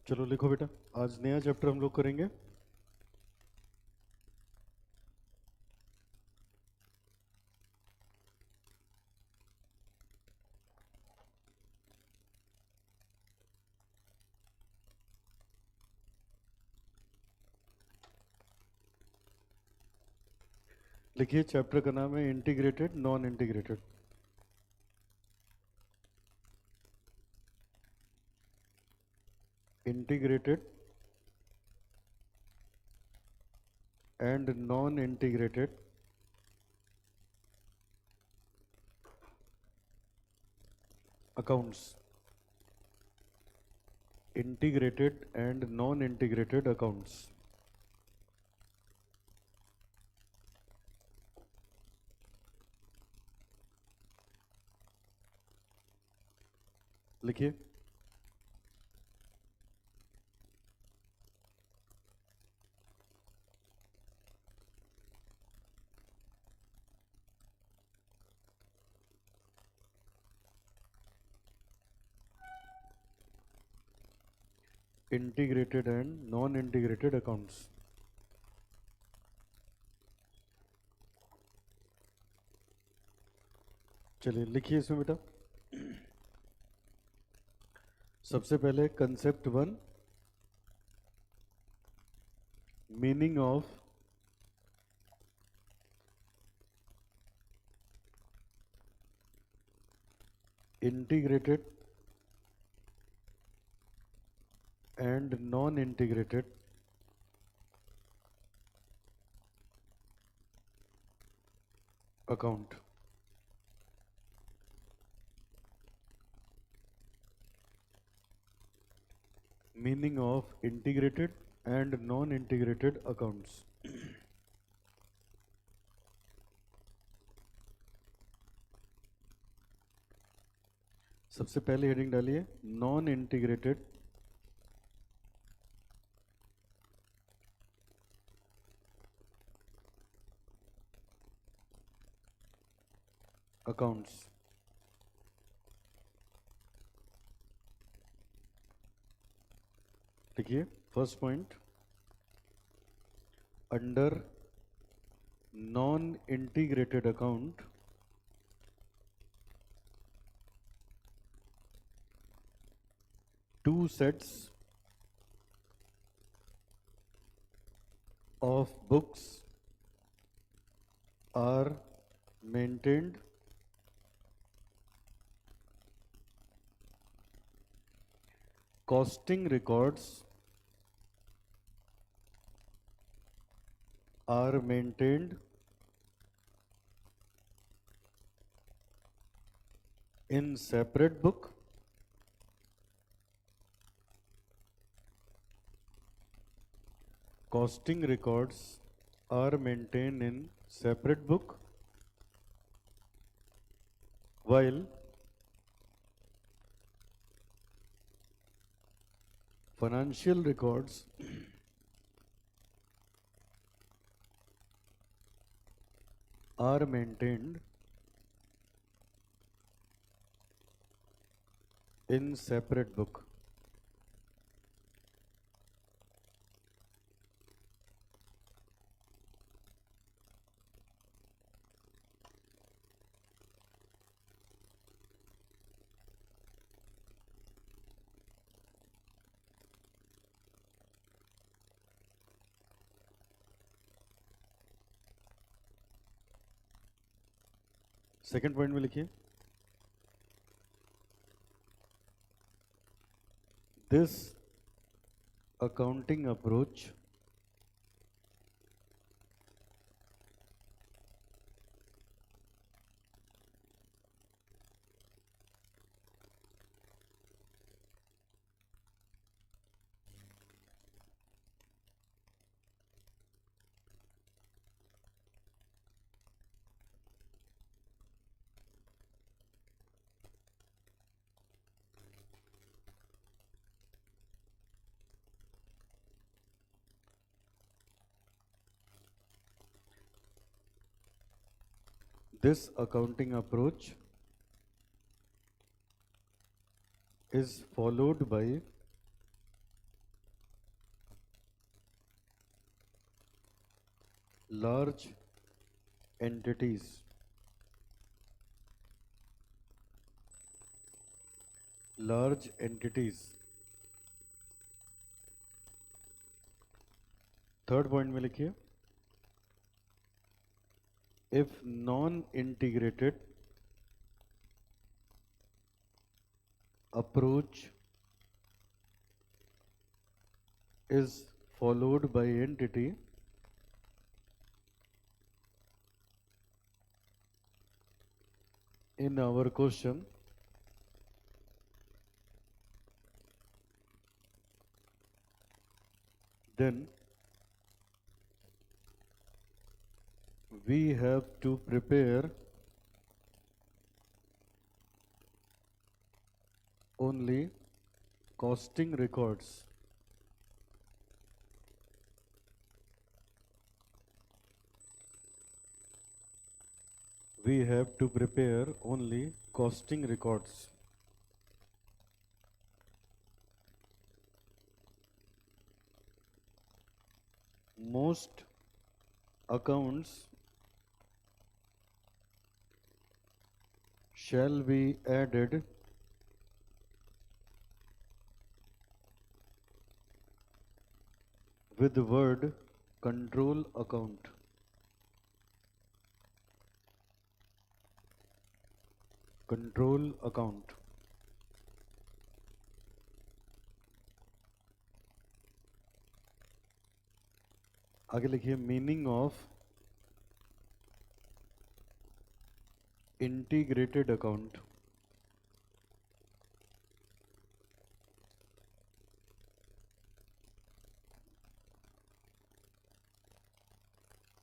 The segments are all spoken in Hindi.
चलो लिखो बेटा। आज नया चैप्टर हम लोग करेंगे। लिखिए, चैप्टर का नाम है integrated non integrated. Integrated and non integrated accounts. Integrated and non integrated accounts. लिखिए, integrated and non integrated accounts. चलिए लिखिए इसमें बेटा। सबसे पहले concept one, meaning of integrated and non integrated account. Meaning of integrated and non integrated accounts. सबसे पहले हेडिंग डालिए नॉन इंटीग्रेटेड अकाउंट्स। देखिए, first point, under non integrated account two sets of books are maintained costing records are maintained in separate book. Costing records are maintained in separate book, while financial records are maintained in separate book. Second point में लिखिए, this accounting approach this accounting approach is followed by large entities, large entities. Third point में लिखिए, if non-integrated approach is followed by entity, in our question then we have to prepare only costing records. We have to prepare only costing records. Most accounts shall be added with the word control account. Control account. आगे लिखिए, मीनिंग ऑफ इंटीग्रेटेड अकाउंट.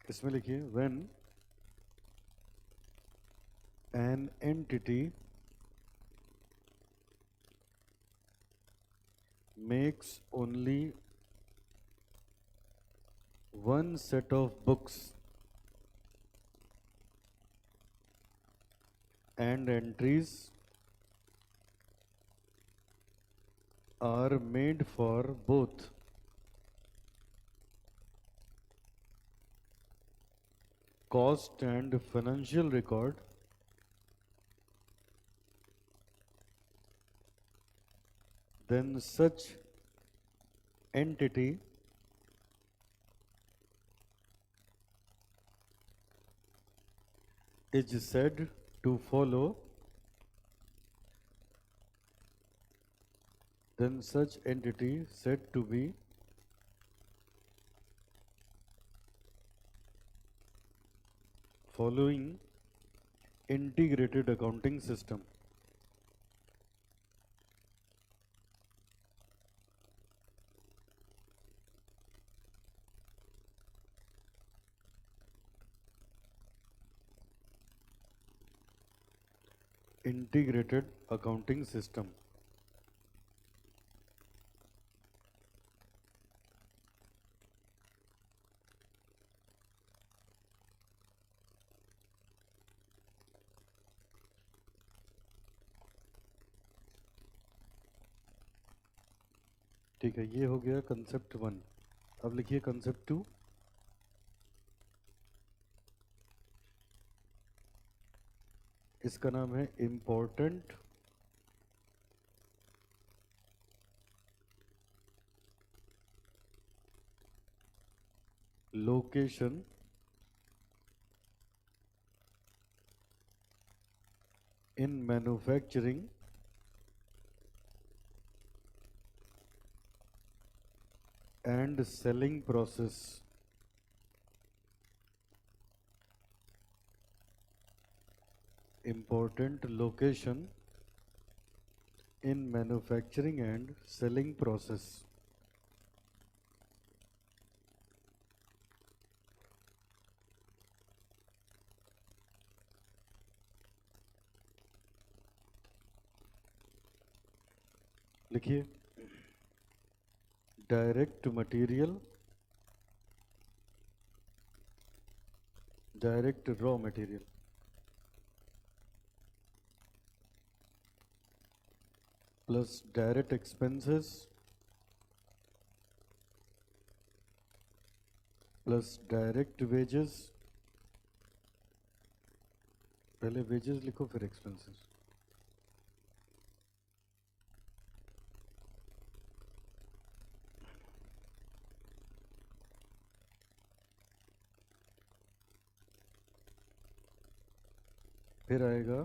इसमें लिखिए, when an entity makes only one set of books and entries are made for both cost and financial record, then such entity is said to follow, then such entity said to be following integrated accounting system. Integrated accounting system. ठीक है, ये हो गया कंसेप्ट 1. अब लिखिए कंसेप्ट 2. इसका नाम है important location in manufacturing and selling process. Important location in manufacturing and selling process. लिखिए, direct material, direct raw material plus direct expenses plus direct wages, पहले वेजेस लिखो फिर एक्सपेंसेस, फिर आएगा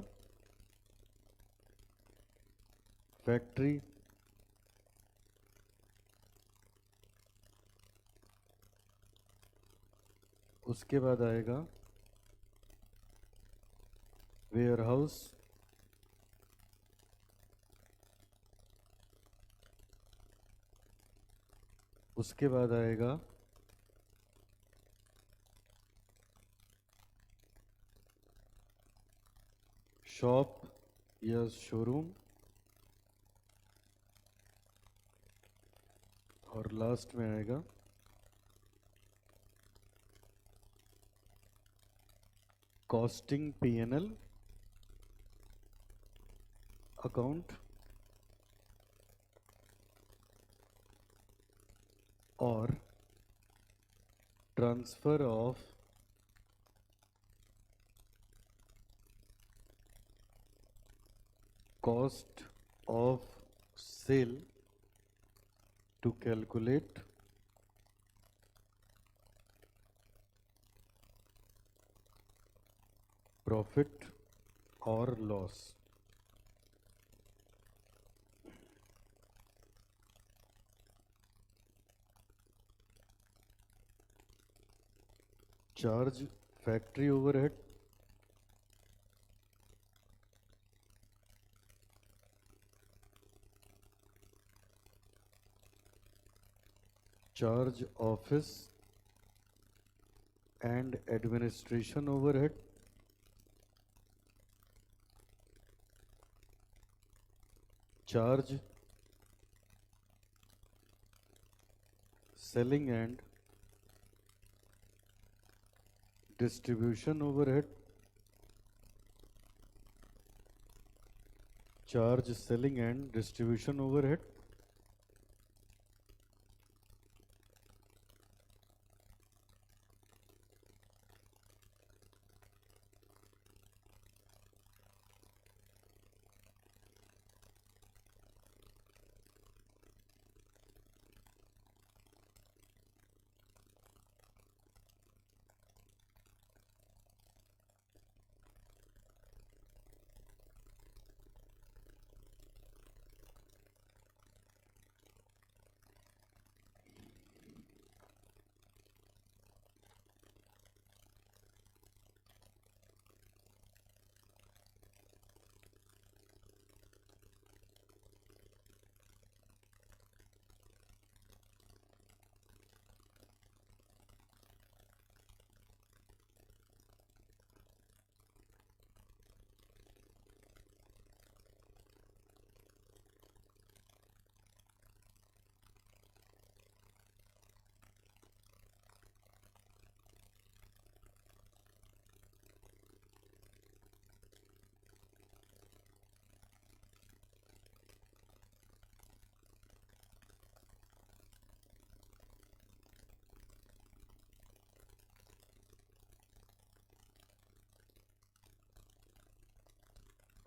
फैक्ट्री, उसके बाद आएगा वेयरहाउस, उसके बाद आएगा शॉप या शोरूम, और लास्ट में आएगा कॉस्टिंग P&L अकाउंट और transfer of cost of sale to calculate profit or loss. Charge factory overhead, charge office and administration overhead, charge selling and distribution overhead, charge selling and distribution overhead,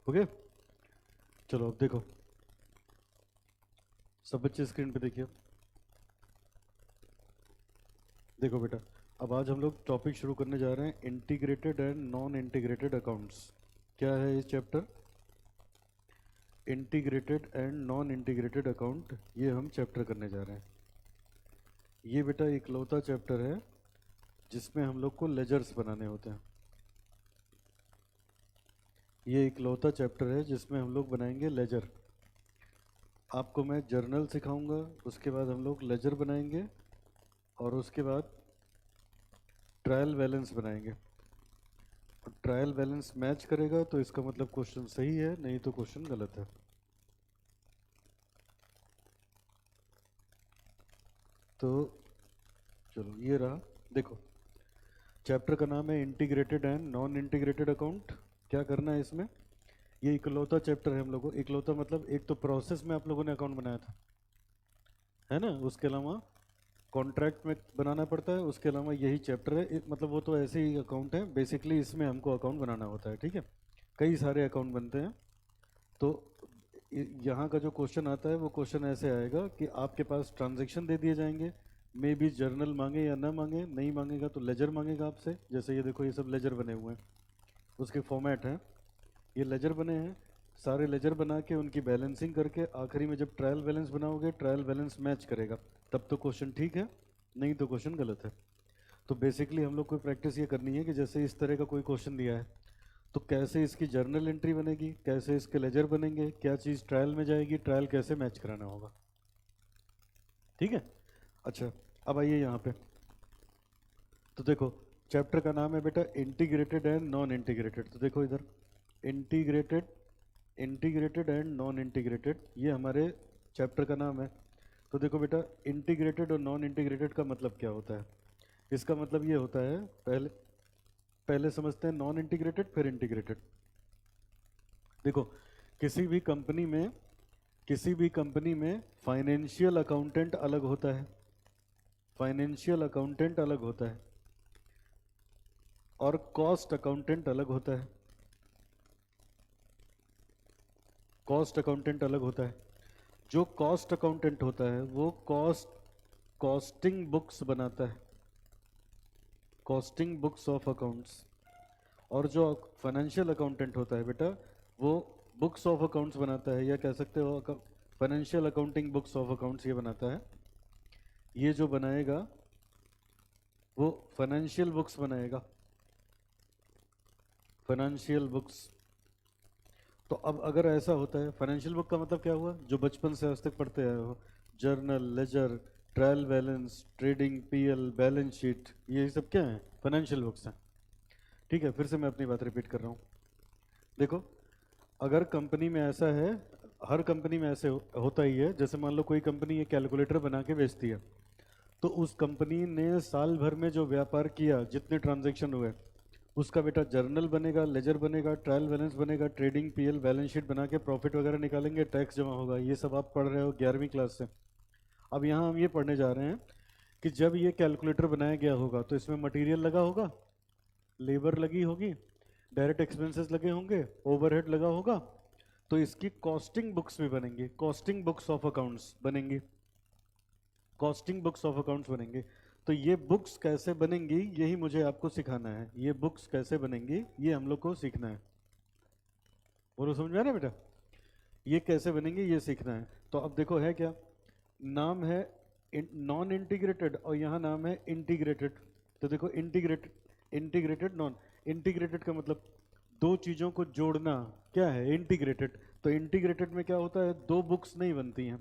okay. चलो अब देखो, सब बच्चे स्क्रीन पे देखिए। देखो बेटा, अब आज हम लोग टॉपिक शुरू करने जा रहे हैं integrated and non integrated accounts. क्या है ये chapter? Integrated and non integrated account, ये हम चैप्टर करने जा रहे हैं। ये बेटा इकलौता चैप्टर है जिसमें हम लोग को लेजर्स बनाने होते हैं। ये इकलौता चैप्टर है जिसमें हम लोग बनाएंगे लेजर। आपको मैं जर्नल सिखाऊंगा, उसके बाद हम लोग लेजर बनाएंगे और उसके बाद ट्रायल बैलेंस बनाएंगे। और ट्रायल बैलेंस मैच करेगा तो इसका मतलब क्वेश्चन सही है, नहीं तो क्वेश्चन गलत है। तो चलो ये रहा। देखो, चैप्टर का नाम है integrated and non integrated account. क्या करना है इसमें? ये इकलौता चैप्टर है हम लोगों को। इकलौता मतलब एक तो प्रोसेस में आप लोगों ने अकाउंट बनाया था, है ना, उसके अलावा कॉन्ट्रैक्ट में बनाना पड़ता है, उसके अलावा यही चैप्टर है। मतलब वो तो ऐसे ही अकाउंट है, बेसिकली इसमें हमको अकाउंट बनाना होता है, ठीक है। कई सारे अकाउंट बनते हैं। तो यहाँ का जो क्वेश्चन आता है वो क्वेश्चन ऐसे आएगा कि आपके पास ट्रांजैक्शन दे दिए जाएंगे, मे बी जर्नल मांगे या ना मांगे, नहीं मांगेगा तो लेजर मांगेगा आपसे। जैसे ये देखो, ये सब लेजर बने हुए हैं, उसके फॉर्मेट हैं, ये लेजर बने हैं। सारे लेजर बना के उनकी बैलेंसिंग करके आखिरी में जब ट्रायल बैलेंस बनाओगे, ट्रायल बैलेंस मैच करेगा, तब तो क्वेश्चन ठीक है, नहीं तो क्वेश्चन गलत है। तो बेसिकली हम लोग को प्रैक्टिस ये करनी है कि जैसे इस तरह का कोई क्वेश्चन दिया है तो कैसे इसकी जर्नल एंट्री बनेगी, कैसे इसके लेजर बनेंगे, क्या चीज़ ट्रायल में जाएगी, ट्रायल कैसे मैच कराना होगा, ठीक है। अच्छा, अब आइए यहाँ पे। तो देखो, चैप्टर का नाम है बेटा इंटीग्रेटेड एंड नॉन इंटीग्रेटेड। तो देखो इधर, integrated, integrated and non integrated, ये हमारे चैप्टर का नाम है। तो देखो बेटा, इंटीग्रेटेड और नॉन इंटीग्रेटेड का मतलब क्या होता है। इसका मतलब ये होता है, पहले पहले समझते हैं नॉन इंटीग्रेटेड फिर इंटीग्रेटेड। देखो, किसी भी कंपनी में, किसी भी कंपनी में फाइनेंशियल अकाउंटेंट अलग होता है, फाइनेंशियल अकाउंटेंट अलग होता है, और कॉस्ट अकाउंटेंट अलग होता है, कॉस्ट अकाउंटेंट अलग होता है। जो कॉस्ट अकाउंटेंट होता है वो कॉस्टिंग बुक्स बनाता है, कॉस्टिंग बुक्स ऑफ अकाउंट्स। और जो फाइनेंशियल अकाउंटेंट होता है बेटा, वो बुक्स ऑफ अकाउंट्स बनाता है, या कह सकते हो financial accounting books of accounts ये बनाता है। ये जो बनाएगा वो फाइनेंशियल बुक्स बनाएगा, फाइनेंशियल बुक्स। तो अब अगर ऐसा होता है, फाइनेंशियल बुक का मतलब क्या हुआ, जो बचपन से आज तक पढ़ते आए हो, journal, ledger, trial balance, trading, PL, balance sheet, ये सब क्या है, फाइनेंशियल बुक्स हैं, ठीक है। फिर से मैं अपनी बात रिपीट कर रहा हूँ। देखो, अगर कंपनी में ऐसा है, हर कंपनी में ऐसे होता ही है, जैसे मान लो कोई कंपनी ये कैलकुलेटर बना के बेचती है, तो उस कंपनी ने साल भर में जो व्यापार किया, जितने ट्रांजैक्शन हुए, उसका बेटा जर्नल बनेगा, लेजर बनेगा, ट्रायल बैलेंस बनेगा, ट्रेडिंग, पीएल, बैलेंस शीट बना के प्रॉफिट वगैरह निकालेंगे, टैक्स जमा होगा। ये सब आप पढ़ रहे हो 11वीं क्लास से। अब यहाँ हम ये पढ़ने जा रहे हैं कि जब ये कैलकुलेटर बनाया गया होगा तो इसमें मटेरियल लगा होगा, लेबर लगी होगी, डायरेक्ट एक्सपेंसेस लगे होंगे, ओवरहेड लगा होगा, तो इसकी कॉस्टिंग बुक्स भी बनेंगी, कॉस्टिंग बुक्स ऑफ अकाउंट्स बनेंगी, कॉस्टिंग बुक्स ऑफ अकाउंट्स बनेंगे। तो ये बुक्स कैसे बनेंगी, यही मुझे आपको सिखाना है। ये बुक्स कैसे बनेंगी ये हम लोग को सीखना है। बोलो, समझ में आ रहा है बेटा, ये कैसे बनेंगे ये सीखना है। तो अब देखो है क्या, नाम है नॉन इंटीग्रेटेड और यहाँ नाम है इंटीग्रेटेड। तो देखो, इंटीग्रेटेड, इंटीग्रेटेड, नॉन इंटीग्रेटेड का मतलब दो चीजों को जोड़ना, क्या है, इंटीग्रेटेड। तो इंटीग्रेटेड में क्या होता है, दो बुक्स नहीं बनती हैं,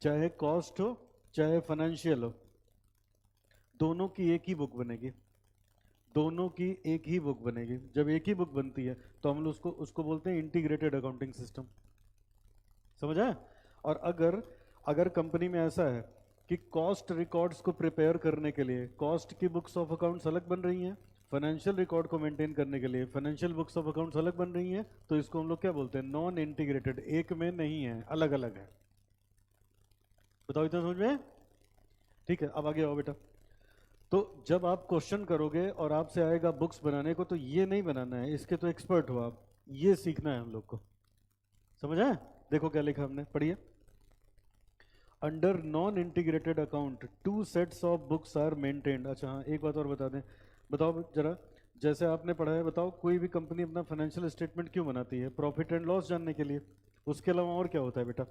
चाहे कॉस्ट हो चाहे फाइनेंशियल हो, दोनों की एक ही बुक बनेगी, दोनों की एक ही बुक बनेगी। जब एक ही बुक बनती है तो हम लोग उसको उसको बोलते हैं इंटीग्रेटेड अकाउंटिंग सिस्टम। समझ आया। और अगर अगर कंपनी में ऐसा है कि कॉस्ट रिकॉर्ड्स को प्रिपेयर करने के लिए कॉस्ट की बुक्स ऑफ अकाउंट्स अलग बन रही हैं, फाइनेंशियल रिकॉर्ड को मेंटेन करने के लिए फाइनेंशियल बुक्स ऑफ अकाउंट्स अलग बन रही हैं, तो इसको हम लोग क्या बोलते हैं, नॉन इंटीग्रेटेड, एक में नहीं है, अलग अलग है। बताओ, इतना समझ में? ठीक है, अब आगे आओ बेटा। तो जब आप क्वेश्चन करोगे और आपसे आएगा बुक्स बनाने को, तो ये नहीं बनाना है, इसके तो एक्सपर्ट हो आप, ये सीखना है हम लोग को। समझ आया? देखो क्या लिखा हमने, पढ़िए। Under non integrated account two sets of books are maintained. अच्छा हाँ, एक बात और बता दें, बताओ जरा, जैसे आपने पढ़ा है, बताओ कोई भी कंपनी अपना फाइनेंशियल स्टेटमेंट क्यों बनाती है, प्रॉफिट एंड लॉस जानने के लिए। उसके अलावा और क्या होता है बेटा,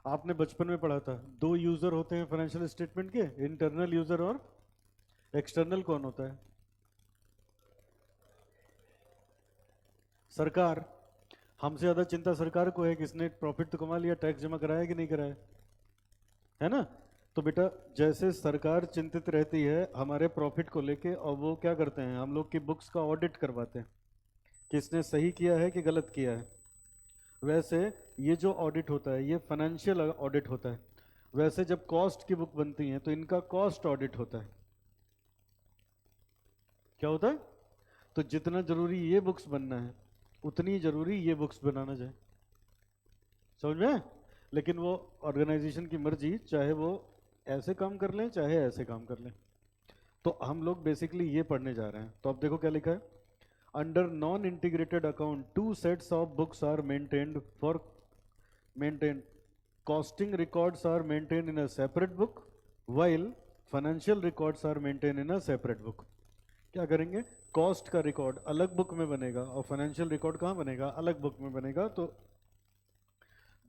आपने बचपन में पढ़ा था, दो यूजर होते हैं फाइनेंशियल स्टेटमेंट के, इंटरनल यूजर और एक्सटर्नल। कौन होता है? सरकार। हमसे ज्यादा चिंता सरकार को है, किसने प्रॉफिट तो कमा लिया, टैक्स जमा कराया कि नहीं कराया, है ना। तो बेटा, जैसे सरकार चिंतित रहती है हमारे प्रॉफिट को लेके, और वो क्या करते हैं, हम लोग की बुक्स का ऑडिट करवाते हैं कि इसने सही किया है कि गलत किया है, वैसे ये जो ऑडिट होता है ये फाइनेंशियल ऑडिट होता है। वैसे जब कॉस्ट की बुक बनती है तो इनका कॉस्ट ऑडिट होता है। क्या होता है? तो जितना जरूरी ये बुक्स बनना है, उतनी जरूरी ये बुक्स बनाना चाहिए। समझ में? लेकिन वो ऑर्गेनाइजेशन की मर्जी, चाहे वो ऐसे काम कर लें चाहे ऐसे काम कर लें। तो हम लोग बेसिकली ये पढ़ने जा रहे हैं। तो अब देखो क्या लिखा है, under non integrated account 2 sets of books are maintained for maintain costing records are maintained in a separate book while financial records are maintain in a separate book. क्या करेंगे, कॉस्ट का रिकॉर्ड अलग बुक में बनेगा और फाइनेंशियल रिकॉर्ड कहाँ बनेगा, अलग बुक में बनेगा। तो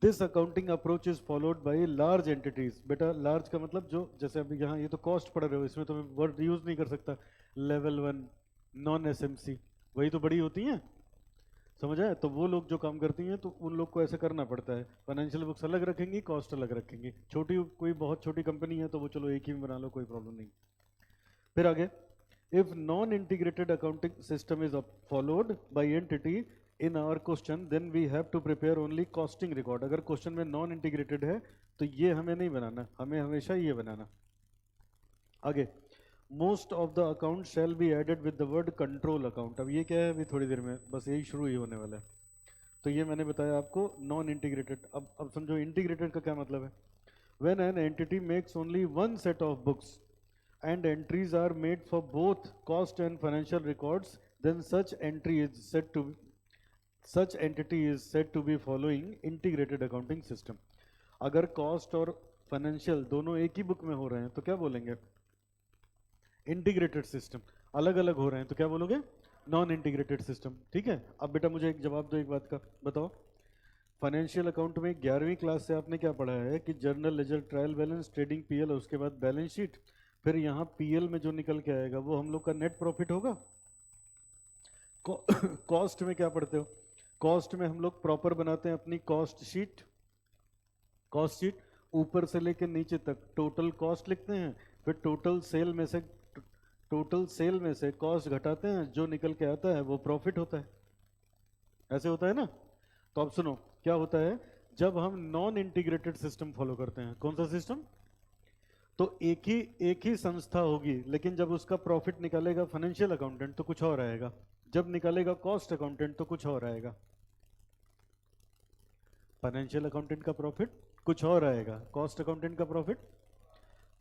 this accounting approach is followed by large entities. बेटा लार्ज का मतलब जो, जैसे अभी यहाँ ये तो कॉस्ट पढ़ रहे हो, इसमें तो मैं वर्ड यूज नहीं कर सकता, लेवल 1 नॉन एसएमसी, वही तो बड़ी होती हैं, समझ आए। तो वो लोग जो काम करती हैं तो उन लोग को ऐसे करना पड़ता है, फाइनेंशियल बुक्स अलग रखेंगी, कॉस्ट अलग रखेंगी। छोटी कोई बहुत छोटी कंपनी है तो वो चलो एक ही में बना लो, कोई प्रॉब्लम नहीं। फिर आगे, if non-integrated accounting system is followed by entity in our question, then we have to prepare only costing record। अगर क्वेश्चन में नॉन इंटीग्रेटेड है तो ये हमें नहीं बनाना, हमें हमेशा ये बनाना। आगे, most of the account shall be added with the word control account. अब ये क्या है, अभी थोड़ी देर में बस यही शुरू ही होने वाला है। तो ये मैंने बताया आपको नॉन इंटीग्रेटेड। अब समझो इंटीग्रेटेड का क्या मतलब है। When an entity makes only one set of books and entries are made for both cost and financial records, then such entry is said to such entity is said to be following integrated accounting system। अगर cost और financial दोनों एक ही बुक में हो रहे हैं तो क्या बोलेंगे, इंटीग्रेटेड सिस्टम। अलग अलग हो रहे हैं तो क्या बोलोगे, नॉन इंटीग्रेटेड सिस्टम। ठीक है। अब बेटा मुझे एक जवाब दो, एक बात का बताओ, फाइनेंशियल अकाउंट में 11वीं क्लास से आपने क्या पढ़ा है कि journal ledger trial balance trading PL, उसके बाद बैलेंस शीट, फिर यहाँ पीएल में जो निकल के आएगा वो हम लोग का नेट प्रॉफिट होगा। कॉस्ट में क्या पढ़ते हो, कॉस्ट में हम लोग प्रॉपर बनाते हैं अपनी कॉस्ट शीट। कॉस्ट शीट ऊपर से लेकर नीचे तक टोटल कॉस्ट लिखते हैं, फिर टोटल सेल में से कॉस्ट घटाते हैं, जो निकल के आता है वो प्रॉफिट होता है। ऐसे होता है ना। तो अब सुनो क्या होता है, जब हम नॉन इंटीग्रेटेड सिस्टम फॉलो करते हैं, कौन सा सिस्टम, तो एक ही संस्था होगी, लेकिन जब उसका प्रॉफिट निकालेगा फाइनेंशियल अकाउंटेंट तो कुछ और आएगा, जब निकालेगा कॉस्ट अकाउंटेंट तो कुछ और आएगा। फाइनेंशियल अकाउंटेंट का प्रॉफिट कुछ और आएगा, कॉस्ट अकाउंटेंट का प्रॉफिट।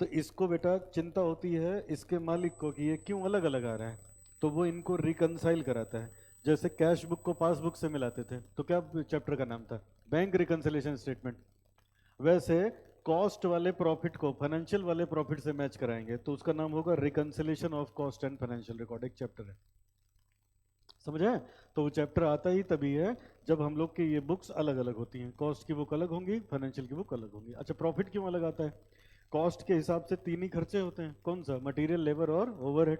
तो इसको बेटा चिंता होती है इसके मालिक को कि ये क्यों अलग अलग आ रहा है, तो वो इनको रिकंसाइल कराता है। जैसे कैश बुक को पासबुक से मिलाते थे तो क्या चैप्टर का नाम था, बैंक रिकंसिलिएशन स्टेटमेंट। वैसे कॉस्ट वाले प्रॉफिट को फाइनेंशियल वाले प्रॉफिट से मैच कराएंगे तो उसका नाम होगा reconciliation of cost and financial record, एक चैप्टर है, समझे। तो वो चैप्टर आता ही तभी है जब हम लोग की ये बुक्स अलग अलग होती हैं, कॉस्ट की बुक अलग होंगी, फाइनेंशियल की बुक अलग होंगी। अच्छा, प्रॉफिट क्यों अलग आता है, कॉस्ट के हिसाब से 3 ही खर्चे होते हैं, कौन सा, मटेरियल, लेबर और ओवरहेड।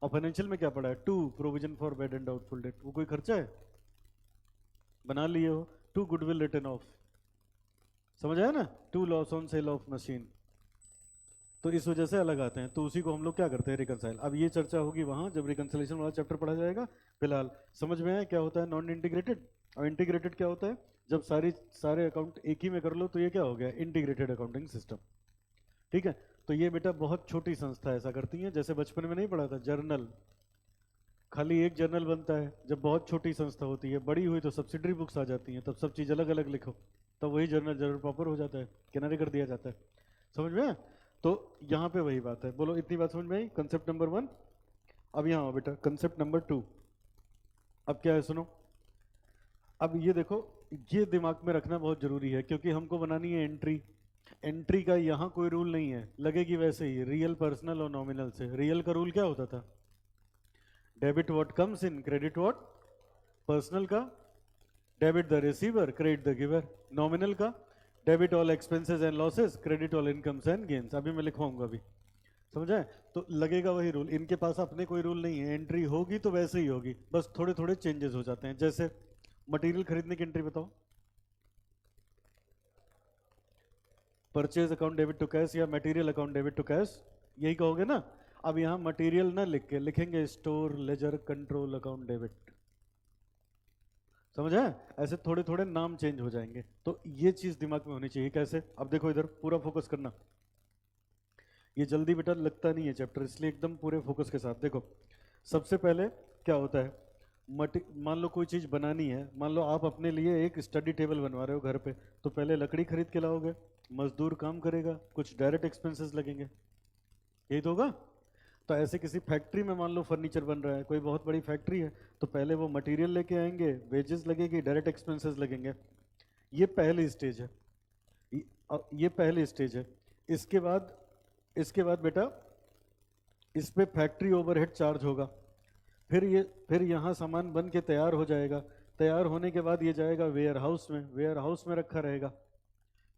और फाइनेंशियल में क्या पड़ा है, 2 provision for bad and doubtful debt, वो कोई खर्चा है, बना लिए हो। 2 गुडविल रिटर्न ऑफ, समझ आया ना, 2 loss on sale of machine. तो इस वजह से अलग आते हैं, तो उसी को हम लोग क्या करते हैं, रिकंसाइल। अब ये चर्चा होगी वहां जब रिकंसिलेशन वाला चैप्टर पढ़ा जाएगा। फिलहाल समझ में आया क्या होता है नॉन इंटीग्रेटेड। और इंटीग्रेटेड क्या होता है, जब सारे अकाउंट एक ही में कर लो तो ये क्या हो गया, इंटीग्रेटेड अकाउंटिंग सिस्टम। ठीक है। तो ये बेटा बहुत छोटी संस्था ऐसा करती है, जैसे बचपन में नहीं पढ़ा था जर्नल, खाली एक जर्नल बनता है जब बहुत छोटी संस्था होती है, बड़ी हुई तो सब्सिडरी बुक्स आ जाती हैं, तब सब चीज़ अलग अलग लिखो, तब वही जर्नल प्रॉपर हो जाता है, किनारे कर दिया जाता है। समझ में। तो यहाँ पे वही बात है, बोलो इतनी बात समझ में आई, कंसेप्ट नंबर 1। अब यहाँ आओ बेटा, कंसेप्ट नंबर 2। अब क्या है सुनो, अब ये देखो, ये दिमाग में रखना बहुत जरूरी है क्योंकि हमको बनानी है एंट्री। एंट्री का यहाँ कोई रूल नहीं है, लगेगी वैसे ही रियल, पर्सनल और नॉमिनल से। रियल का रूल क्या होता था, debit what comes in, credit what, personal का debit the receiver, credit the giver. Nominal का debit all expenses and losses, credit all incomes and gains. अभी मैं लिखवाऊंगा अभी, समझे। तो लगेगा वही रूल, इनके पास अपने कोई रूल नहीं है, एंट्री होगी तो वैसे ही होगी, बस थोड़े थोड़े चेंजेस हो जाते हैं। जैसे मटेरियल खरीदने की एंट्री बताओ, purchase account debit to cash या material account debit to cash, यही कहोगे ना। अब यहाँ मटेरियल ना लिख के लिखेंगे store ledger control account debit, समझ है। ऐसे थोड़े थोड़े नाम चेंज हो जाएंगे, तो ये चीज दिमाग में होनी चाहिए। कैसे, अब देखो इधर पूरा फोकस करना, ये जल्दी बेटा लगता नहीं है चैप्टर, इसलिए एकदम पूरे फोकस के साथ देखो। सबसे पहले क्या होता है, मान लो कोई चीज़ बनानी है, मान लो आप अपने लिए एक स्टडी टेबल बनवा रहे हो घर पे, तो पहले लकड़ी खरीद के लाओगे, मजदूर काम करेगा, कुछ डायरेक्ट एक्सपेंसेस लगेंगे, यही तो होगा। तो ऐसे किसी फैक्ट्री में मान लो फर्नीचर बन रहा है, कोई बहुत बड़ी फैक्ट्री है, तो पहले वो मटेरियल लेके आएंगे, वेजेस लगेगी, डायरेक्ट एक्सपेंसेस लगेंगे। ये पहली स्टेज है, ये पहली स्टेज है। इसके बाद बेटा इस पे फैक्ट्री ओवरहेड चार्ज होगा। फिर यहाँ सामान बन के तैयार हो जाएगा, तैयार होने के बाद ये जाएगा वेयर हाउस में, वेयर हाउस में रखा रहेगा।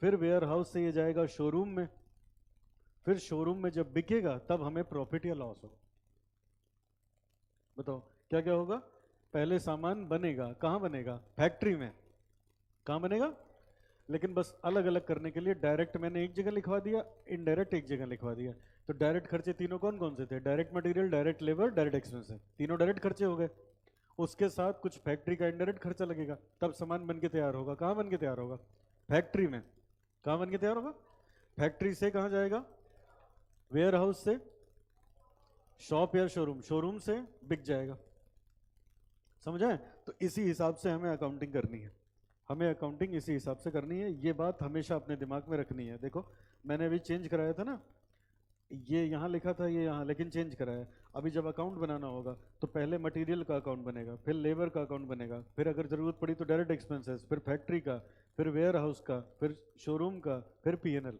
फिर वेयर हाउस से ये जाएगा शोरूम में, फिर शोरूम में जब बिकेगा तब हमें प्रॉफिट या लॉस होगा। बताओ क्या क्या होगा। पहले सामान बनेगा, कहाँ बनेगा? फैक्ट्री में। कहाँ बनेगा? लेकिन बस अलग अलग करने के लिए डायरेक्ट मैंने एक जगह लिखवा दिया, इनडायरेक्ट एक जगह लिखवा दिया। तो डायरेक्ट खर्चे तीनों कौन कौन से थे? Direct material, direct labour, direct expense, तीनों डायरेक्ट खर्चे हो गए। उसके साथ कुछ फैक्ट्री का इनडायरेक्ट खर्चा लगेगा, तब सामान बन के तैयार होगा। कहाँ बन के तैयार होगा? फैक्ट्री में। कहाँ बन के तैयार होगा? फैक्ट्री से कहाँ जाएगा? वेयर हाउस से शॉप या शोरूम, शोरूम से बिक जाएगा। समझ आए? तो इसी हिसाब से हमें अकाउंटिंग करनी है, हमें अकाउंटिंग इसी हिसाब से करनी है। ये बात हमेशा अपने दिमाग में रखनी है। देखो मैंने अभी चेंज कराया था ना, ये यहाँ लिखा था, ये यहाँ, लेकिन चेंज कराया। अभी जब अकाउंट बनाना होगा तो पहले मटेरियल का अकाउंट बनेगा, फिर लेबर का अकाउंट बनेगा, फिर अगर ज़रूरत पड़ी तो डायरेक्ट एक्सपेंसेस, फिर फैक्ट्री का, फिर वेयर हाउस का, फिर शोरूम का, फिर पीएनएल।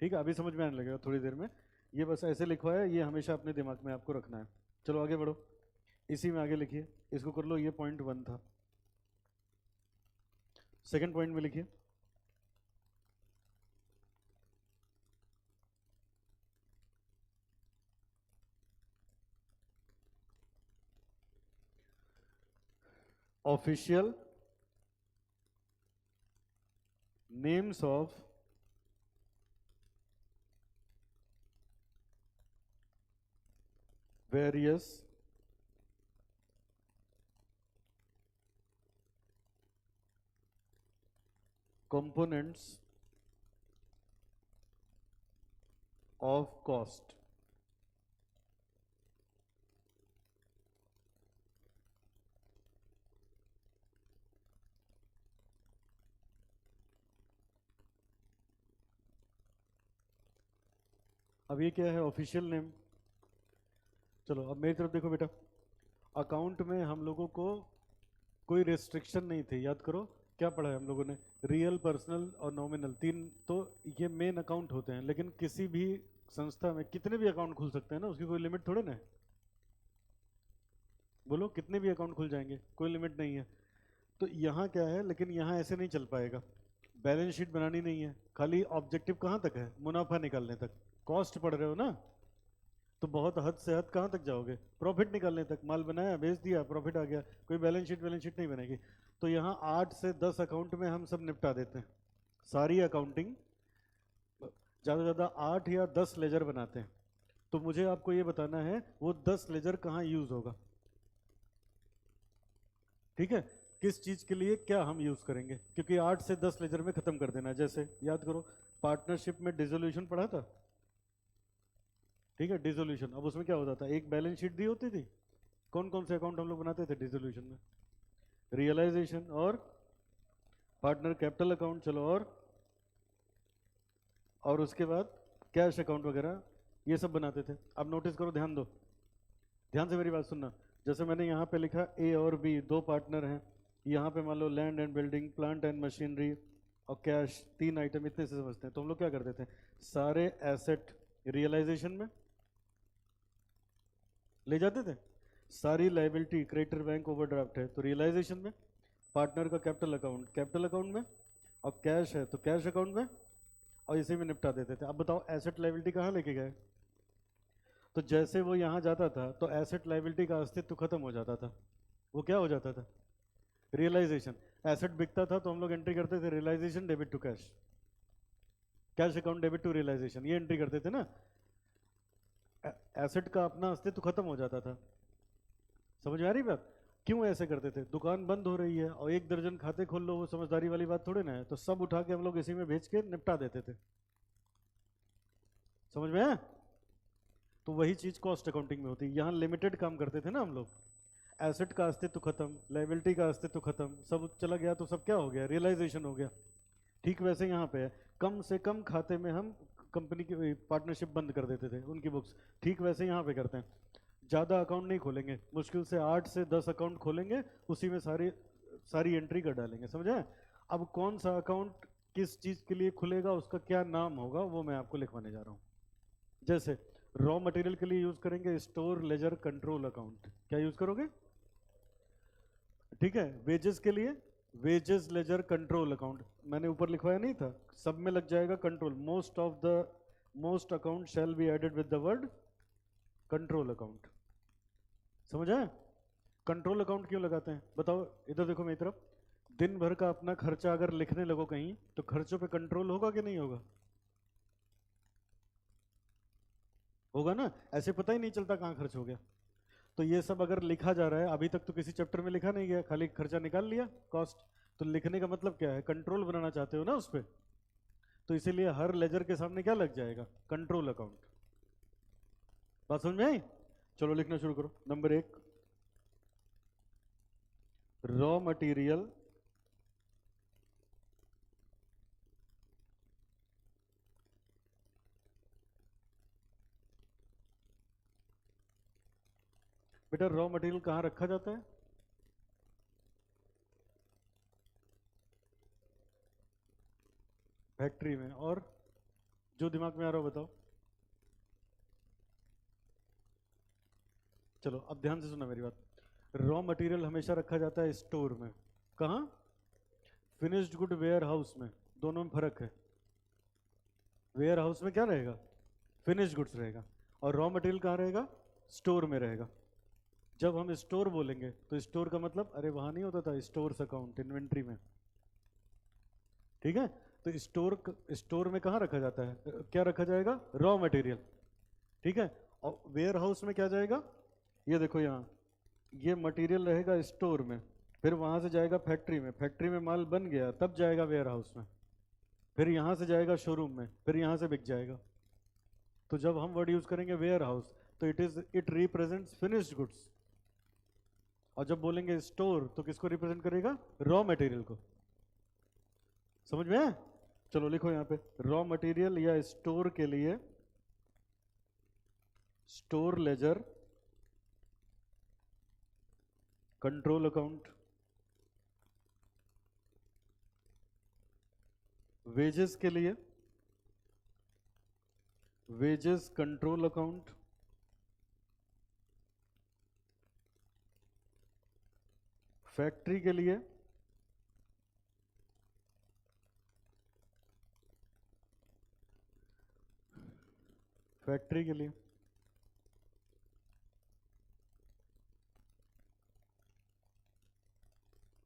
ठीक है, अभी समझ में आने लगेगा थोड़ी देर में। ये बस ऐसे लिखवाया, ये हमेशा अपने दिमाग में आपको रखना है। चलो आगे बढ़ो, इसी में आगे लिखिए, इसको कर लो, ये पॉइंट 1 था। सेकंड पॉइंट में लिखिए, official names of various components of cost। अब ये क्या है? Official name. चलो अब मेरी तरफ देखो बेटा, अकाउंट में हम लोगों को कोई रेस्ट्रिक्शन नहीं थे। याद करो क्या पढ़ा है हम लोगों ने? रियल, पर्सनल और नॉमिनल, तीन तो ये मेन अकाउंट होते हैं। लेकिन किसी भी संस्था में कितने भी अकाउंट खुल सकते हैं ना, उसकी कोई लिमिट थोड़े ना है। बोलो कितने भी अकाउंट खुल जाएंगे, कोई लिमिट नहीं है। तो यहाँ क्या है, लेकिन यहाँ ऐसे नहीं चल पाएगा। बैलेंस शीट बनानी नहीं है, खाली ऑब्जेक्टिव कहाँ तक है? मुनाफा निकालने तक। कॉस्ट पढ़ रहे हो ना, तो बहुत हद से हद कहाँ तक जाओगे? प्रॉफिट निकालने तक। माल बनाया, बेच दिया, प्रॉफिट आ गया, कोई बैलेंस शीट नहीं बनेगी। तो यहाँ 8 से 10 अकाउंट में हम सब निपटा देते हैं सारी अकाउंटिंग। ज़्यादा से ज़्यादा 8 या 10 लेजर बनाते हैं। तो मुझे आपको ये बताना है वो 10 लेजर कहाँ यूज़ होगा। ठीक है, किस चीज़ के लिए क्या हम यूज़ करेंगे, क्योंकि 8 से 10 लेजर में ख़त्म कर देना है। जैसे याद करो, पार्टनरशिप में डिसोल्यूशन पढ़ा था। ठीक है, डिसोल्यूशन, अब उसमें क्या होता था? एक बैलेंस शीट दी होती थी। कौन कौन से अकाउंट हम लोग बनाते थे डिसोल्यूशन में? रियलाइजेशन और पार्टनर कैपिटल अकाउंट। चलो और उसके बाद कैश अकाउंट वगैरह ये सब बनाते थे। अब नोटिस करो, ध्यान दो, ध्यान से मेरी बात सुनना। जैसे मैंने यहाँ पे लिखा ए और बी दो पार्टनर हैं, यहाँ पे मान लो land and building, plant and machinery और कैश, 3 आइटम इतने से समझते हैं। तो हम लोग क्या करते थे, सारे एसेट रियलाइजेशन में ले जाते थे, सारी लाइबिलिटी, क्रेडिटर बैंक ओवरड्राफ्ट है तो रियलाइजेशन में, पार्टनर का कैपिटल अकाउंट में, और कैश है तो कैश अकाउंट में, और इसी में निपटा देते थे। अब बताओ एसेट लाइबिलिटी कहाँ लेके गए? तो जैसे वो यहाँ जाता था तो एसेट लाइबिलिटी का अस्तित्व खत्म हो जाता था। वो क्या हो जाता था? रियलाइजेशन। एसेट बिकता था तो हम लोग एंट्री करते थे realisation debit to cash, cash account debit to realisation, ये एंट्री करते थे ना। एसेट का अपना अस्तित्व खत्म हो जाता था। समझ में आ रही बात? क्यों ऐसे करते थे? दुकान बंद हो रही है और 1 दर्जन खाते खोल लो, वो समझदारी वाली बात थोड़ी ना है। तो सब उठा के हम लोग इसी में भेज के निपटा देते थे। समझ में आया? तो वही चीज कॉस्ट अकाउंटिंग में होती है। यहाँ लिमिटेड काम करते थे ना हम लोग, एसेट का अस्तित्व खत्म, लाइबिलिटी का अस्तित्व खत्म, सब चला गया तो सब क्या हो गया, रियलाइजेशन हो गया। ठीक वैसे यहाँ पे है, कम से कम खाते में हम कंपनी की पार्टनरशिप बंद कर देते थे उनकी बुक्स, ठीक वैसे यहाँ पे करते हैं। ज़्यादा अकाउंट नहीं खोलेंगे, मुश्किल से 8 से 10 अकाउंट खोलेंगे, उसी में सारी सारी एंट्री कर डालेंगे, समझे। अब कौन सा अकाउंट किस चीज़ के लिए खुलेगा, उसका क्या नाम होगा, वो मैं आपको लिखवाने जा रहा हूँ। जैसे रॉ मटेरियल के लिए यूज करेंगे स्टोर लेजर कंट्रोल अकाउंट, क्या यूज करोगे, ठीक है। वेजेस के लिए वेजेस लेजर कंट्रोल अकाउंट, मैंने ऊपर लिखवाया नहीं था, सब में लग जाएगा control, most account shall be added with the word control account, समझ आया। कंट्रोल अकाउंट क्यों लगाते हैं बताओ, इधर देखो मेरी तरफ। दिन भर का अपना खर्चा अगर लिखने लगो कहीं, तो खर्चों पे कंट्रोल होगा कि नहीं होगा, होगा ना, ऐसे पता ही नहीं चलता कहाँ खर्च हो गया। तो ये सब अगर लिखा जा रहा है, अभी तक तो किसी चैप्टर में लिखा नहीं गया, खाली खर्चा निकाल लिया कॉस्ट, तो लिखने का मतलब क्या है, कंट्रोल बनाना चाहते हो ना उस पर, तो इसीलिए हर लेजर के सामने क्या लग जाएगा, कंट्रोल अकाउंट। बात समझ में आई, चलो लिखना शुरू करो। नंबर 1, रॉ मटेरियल बेटा, रॉ मटेरियल कहाँ रखा जाता है, फैक्ट्री में। और जो दिमाग में आ रहा हो बताओ। चलो अब ध्यान से सुना मेरी बात। रॉ मटेरियल हमेशा रखा जाता है स्टोर में, कहाँ, फिनिश्ड गुड वेयर हाउस में, दोनों में फर्क है। वेयर हाउस में क्या रहेगा, फिनिश्ड गुड्स रहेगा, और रॉ मटेरियल कहाँ रहेगा, स्टोर में रहेगा। जब हम स्टोर बोलेंगे तो स्टोर का मतलब, अरे वहां नहीं होता था स्टोर्स अकाउंट इन्वेंट्री में, ठीक है। तो स्टोर में कहाँ रखा जाता है, क्या रखा जाएगा, रॉ मटेरियल, ठीक है। और वेयर हाउस में क्या जाएगा, ये देखो यहाँ, ये मटेरियल रहेगा स्टोर में, फिर वहां से जाएगा फैक्ट्री में, फैक्ट्री में माल बन गया तब जाएगा वेयर हाउस में, फिर यहां से जाएगा शोरूम में, फिर यहां से बिक जाएगा। तो जब हम वर्ड यूज करेंगे वेयर हाउस, तो इट रिप्रेजेंट्स फिनिश्ड गुड्स, और जब बोलेंगे स्टोर तो किसको रिप्रेजेंट करेगा, रॉ मटेरियल को, समझ में है। चलो लिखो यहाँ पे, रॉ मटेरियल या स्टोर के लिए store ledger control account, wages के लिए वेजेस कंट्रोल अकाउंट, फैक्ट्री के लिए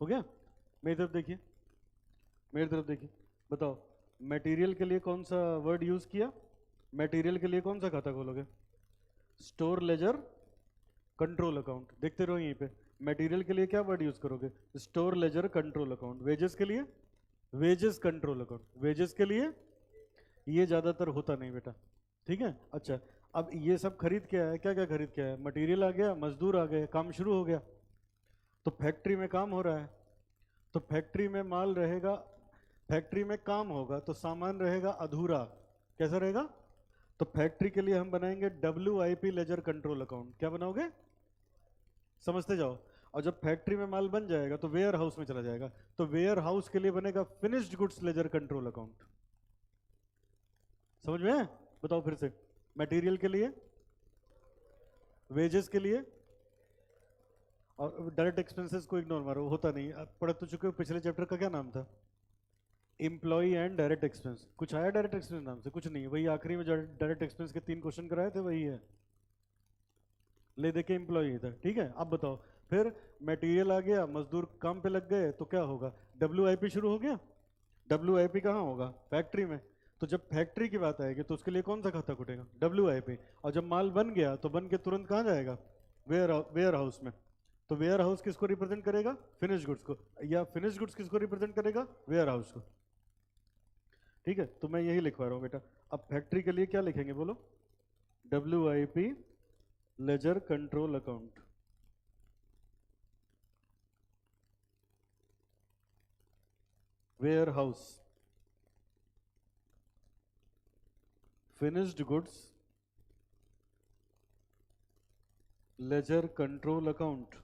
हो गया। मेरी तरफ देखिए, मेरी तरफ देखिए, बताओ मटेरियल के लिए कौन सा वर्ड यूज किया, मटेरियल के लिए कौन सा खाता खोलोगे, स्टोर लेजर कंट्रोल अकाउंट, देखते रहो यहीं पे। मटेरियल के लिए क्या वर्ड यूज करोगे, store ledger control account. Wages के लिए वेजेस कंट्रोल अकाउंट, वेजेस के लिए ये ज्यादातर होता नहीं बेटा, ठीक है। अच्छा, अब ये सब खरीद के आया, क्या क्या खरीद के आया, मटेरियल आ गया, मजदूर आ गए, काम शुरू हो गया। तो फैक्ट्री में काम हो रहा है, तो फैक्ट्री में माल रहेगा, फैक्ट्री में काम होगा तो सामान रहेगा अधूरा, कैसा रहेगा। तो फैक्ट्री के लिए हम बनाएंगे WIP लेजर कंट्रोल अकाउंट, क्या बनाओगे, समझते जाओ। और जब फैक्ट्री में माल बन जाएगा तो वेयर हाउस में चला जाएगा, तो वेयर हाउस के लिए बनेगा finished goods ledger control account, समझ में है? बताओ फिर से, मटेरियल के लिए, वेजेस के लिए, और डायरेक्ट एक्सपेंसेस को इग्नोर मारो, होता नहीं, आप पढ़ तो चुके हो, पिछले चैप्टर का क्या नाम था, एम्प्लॉई एंड डायरेक्ट एक्सपेंस। कुछ आया डायरेक्ट एक्सपेंस नाम से, कुछ नहीं, वही आखिरी में डायरेक्ट एक्सपेंस के 3 क्वेश्चन कराए थे, वही है, ले दे के एम्प्लॉई था, ठीक है। अब बताओ, फिर मटेरियल आ गया, मजदूर काम पे लग गए, तो क्या होगा, WIP शुरू हो गया। WIP कहाँ होगा, फैक्ट्री में। तो जब फैक्ट्री की बात आएगी तो उसके लिए कौन सा खाता खुटेगा, WIP। और जब माल बन गया तो बन के तुरंत कहाँ जाएगा, वेयर हाउस में। तो वेयर हाउस किसको रिप्रेजेंट करेगा, फिनिश गुड्स को, या फिनिश गुड्स किसको रिप्रेजेंट करेगा, वेयर हाउस को, ठीक है। तो मैं यही लिखवा रहा हूँ बेटा। अब फैक्ट्री के लिए क्या लिखेंगे बोलो, WIP ledger control account. Warehouse finished goods ledger control account.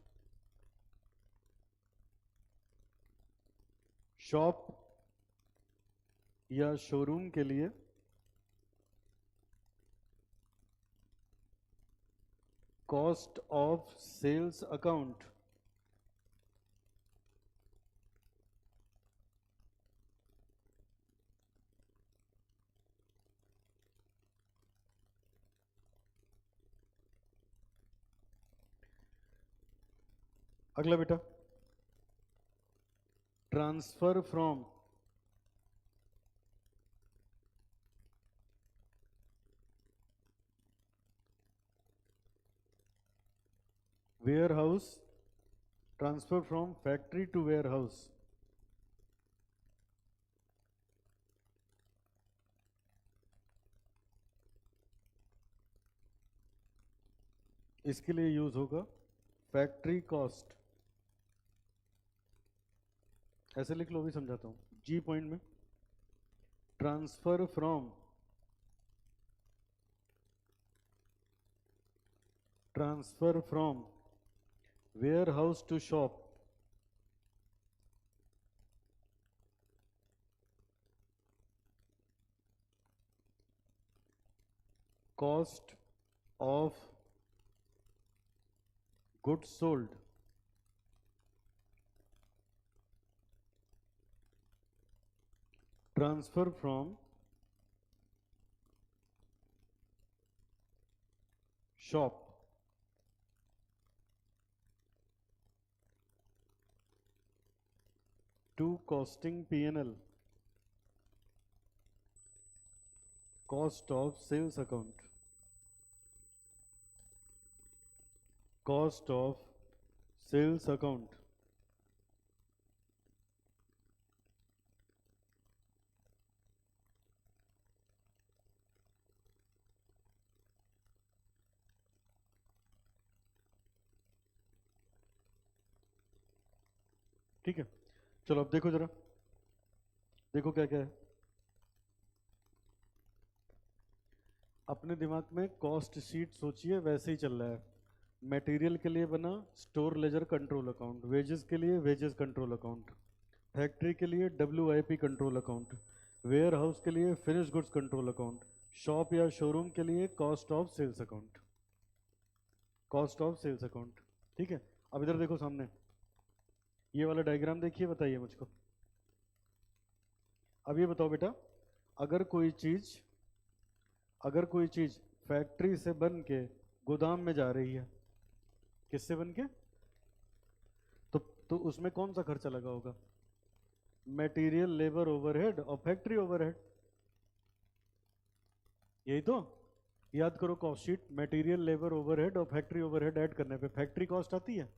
Shop या शोरूम के लिए कॉस्ट ऑफ सेल्स अकाउंट। अगला बेटा, transfer from warehouse, transfer from factory to warehouse. इसके लिए यूज होगा फैक्ट्री कॉस्ट। ऐसे लिख लो, भी समझाता हूं जी पॉइंट में। Transfer from warehouse to shop, cost of goods sold. Transfer from shop to costing P&L, cost of sales account. Cost of sales account. ठीक है, चलो अब देखो जरा, देखो क्या क्या है। अपने दिमाग में कॉस्ट शीट सोचिए, वैसे ही चल रहा है। मटेरियल के लिए बना store ledger control account, wages के लिए वेजेस कंट्रोल अकाउंट, फैक्ट्री के लिए WIP control account, warehouse के लिए finish goods control account, shop या शोरूम के लिए cost of sales account. Cost of sales account, ठीक है। अब इधर देखो सामने, ये वाला डायग्राम देखिए, बताइए मुझको। अब ये बताओ बेटा, अगर कोई चीज फैक्ट्री से बन के गोदाम में जा रही है, किससे बन के? तो उसमें कौन सा खर्चा लगा होगा? मटेरियल, लेबर ओवरहेड और फैक्ट्री ओवरहेड। यही तो, याद करो cost sheet, material, labour overhead और फैक्ट्री ओवरहेड ऐड करने पे फैक्ट्री कॉस्ट आती है।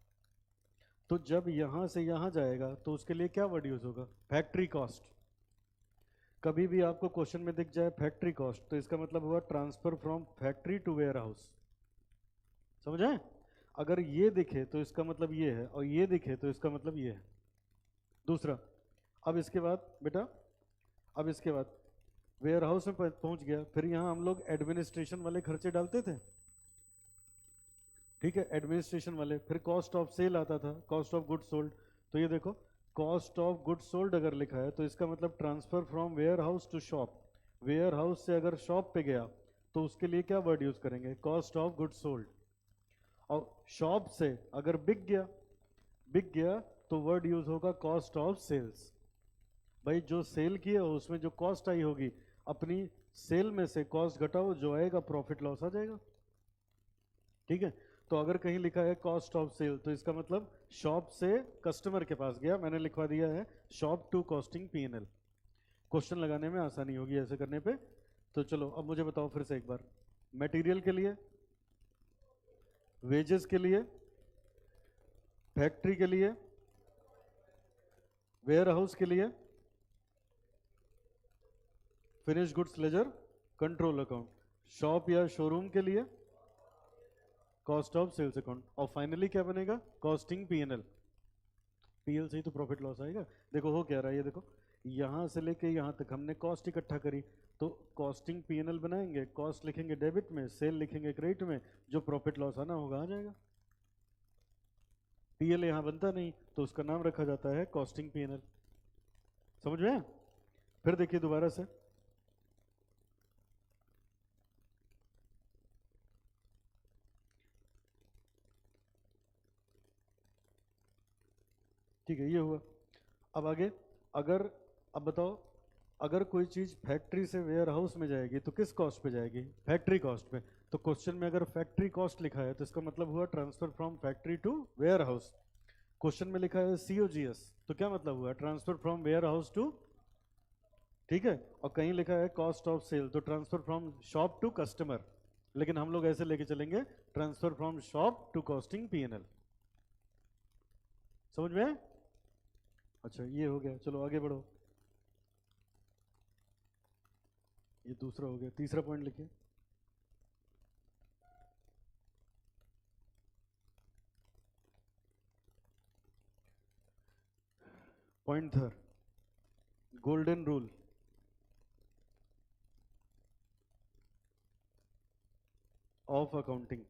तो जब यहां से यहां जाएगा तो उसके लिए क्या वर्ड यूज होगा? Factory cost. कभी भी आपको क्वेश्चन में दिख जाए फैक्ट्री कॉस्ट, तो इसका मतलब हुआ transfer from factory to warehouse. समझ आए? अगर ये दिखे तो इसका मतलब ये है, और ये दिखे तो इसका मतलब ये है। दूसरा, अब इसके बाद बेटा, अब इसके बाद वेयर हाउस में पहुंच गया, फिर यहां हम लोग एडमिनिस्ट्रेशन वाले खर्चे डालते थे, ठीक है, एडमिनिस्ट्रेशन वाले। फिर कॉस्ट ऑफ सेल आता था, कॉस्ट ऑफ गुड्स सोल्ड। तो ये देखो, कॉस्ट ऑफ गुड्स सोल्ड अगर लिखा है तो इसका मतलब transfer from warehouse to shop. Warehouse से अगर शॉप पे गया तो उसके लिए क्या वर्ड यूज करेंगे? Cost of goods sold. और शॉप से अगर बिक गया तो वर्ड यूज होगा कॉस्ट ऑफ सेल्स। भाई जो सेल किया उसमें जो कॉस्ट आई होगी, अपनी सेल में से कॉस्ट घटाओ, जो आएगा प्रॉफिट लॉस आ जाएगा। ठीक है, तो अगर कहीं लिखा है कॉस्ट ऑफ सेल तो इसका मतलब शॉप से कस्टमर के पास गया, मैंने लिखवा दिया है shop to costing P&L। Question लगाने में आसानी होगी ऐसे करने पे। तो चलो अब मुझे बताओ फिर से एक बार, मटेरियल के लिए, वेजेस के लिए, फैक्ट्री के लिए, वेयर हाउस के लिए, finish goods ledger control account, shop या शोरूम के लिए कॉस्ट ऑफ सेल्स अकाउंट, और फाइनली क्या बनेगा, कॉस्टिंग पीएनएल। पीएल से ही तो प्रॉफिट लॉस आएगा। देखो हो क्या रहा है, ये देखो यहाँ से लेके यहाँ तक हमने कॉस्ट इकट्ठा करी, तो कॉस्टिंग पीएनएल बनाएंगे, कॉस्ट लिखेंगे डेबिट में, सेल लिखेंगे क्रेडिट में, जो प्रॉफिट लॉस आना होगा आ जाएगा। पीएल यहाँ बनता नहीं तो उसका नाम रखा जाता है कॉस्टिंग पीएनएल। समझ में आया? फिर देखिए दोबारा से, ठीक है ये हुआ। अब आगे, अगर, अब बताओ, अगर कोई चीज फैक्ट्री से वेयर हाउस में जाएगी तो किस कॉस्ट पे जाएगी, फैक्ट्री कॉस्ट पे। तो क्वेश्चन में अगर फैक्ट्री कॉस्ट लिखा है तो इसका मतलब हुआ transfer from factory to warehouse. Question में लिखा है सीओजीएस तो क्या मतलब हुआ, transfer from warehouse to, ठीक है। और कहीं लिखा है कॉस्ट ऑफ सेल तो transfer from shop to customer, लेकिन हम लोग ऐसे लेके चलेंगे transfer from shop to costing PNL. समझ में आया? अच्छा ये हो गया, चलो आगे बढ़ो। ये दूसरा हो गया, तीसरा पॉइंट लिखिए। Point third, golden rule of accounting.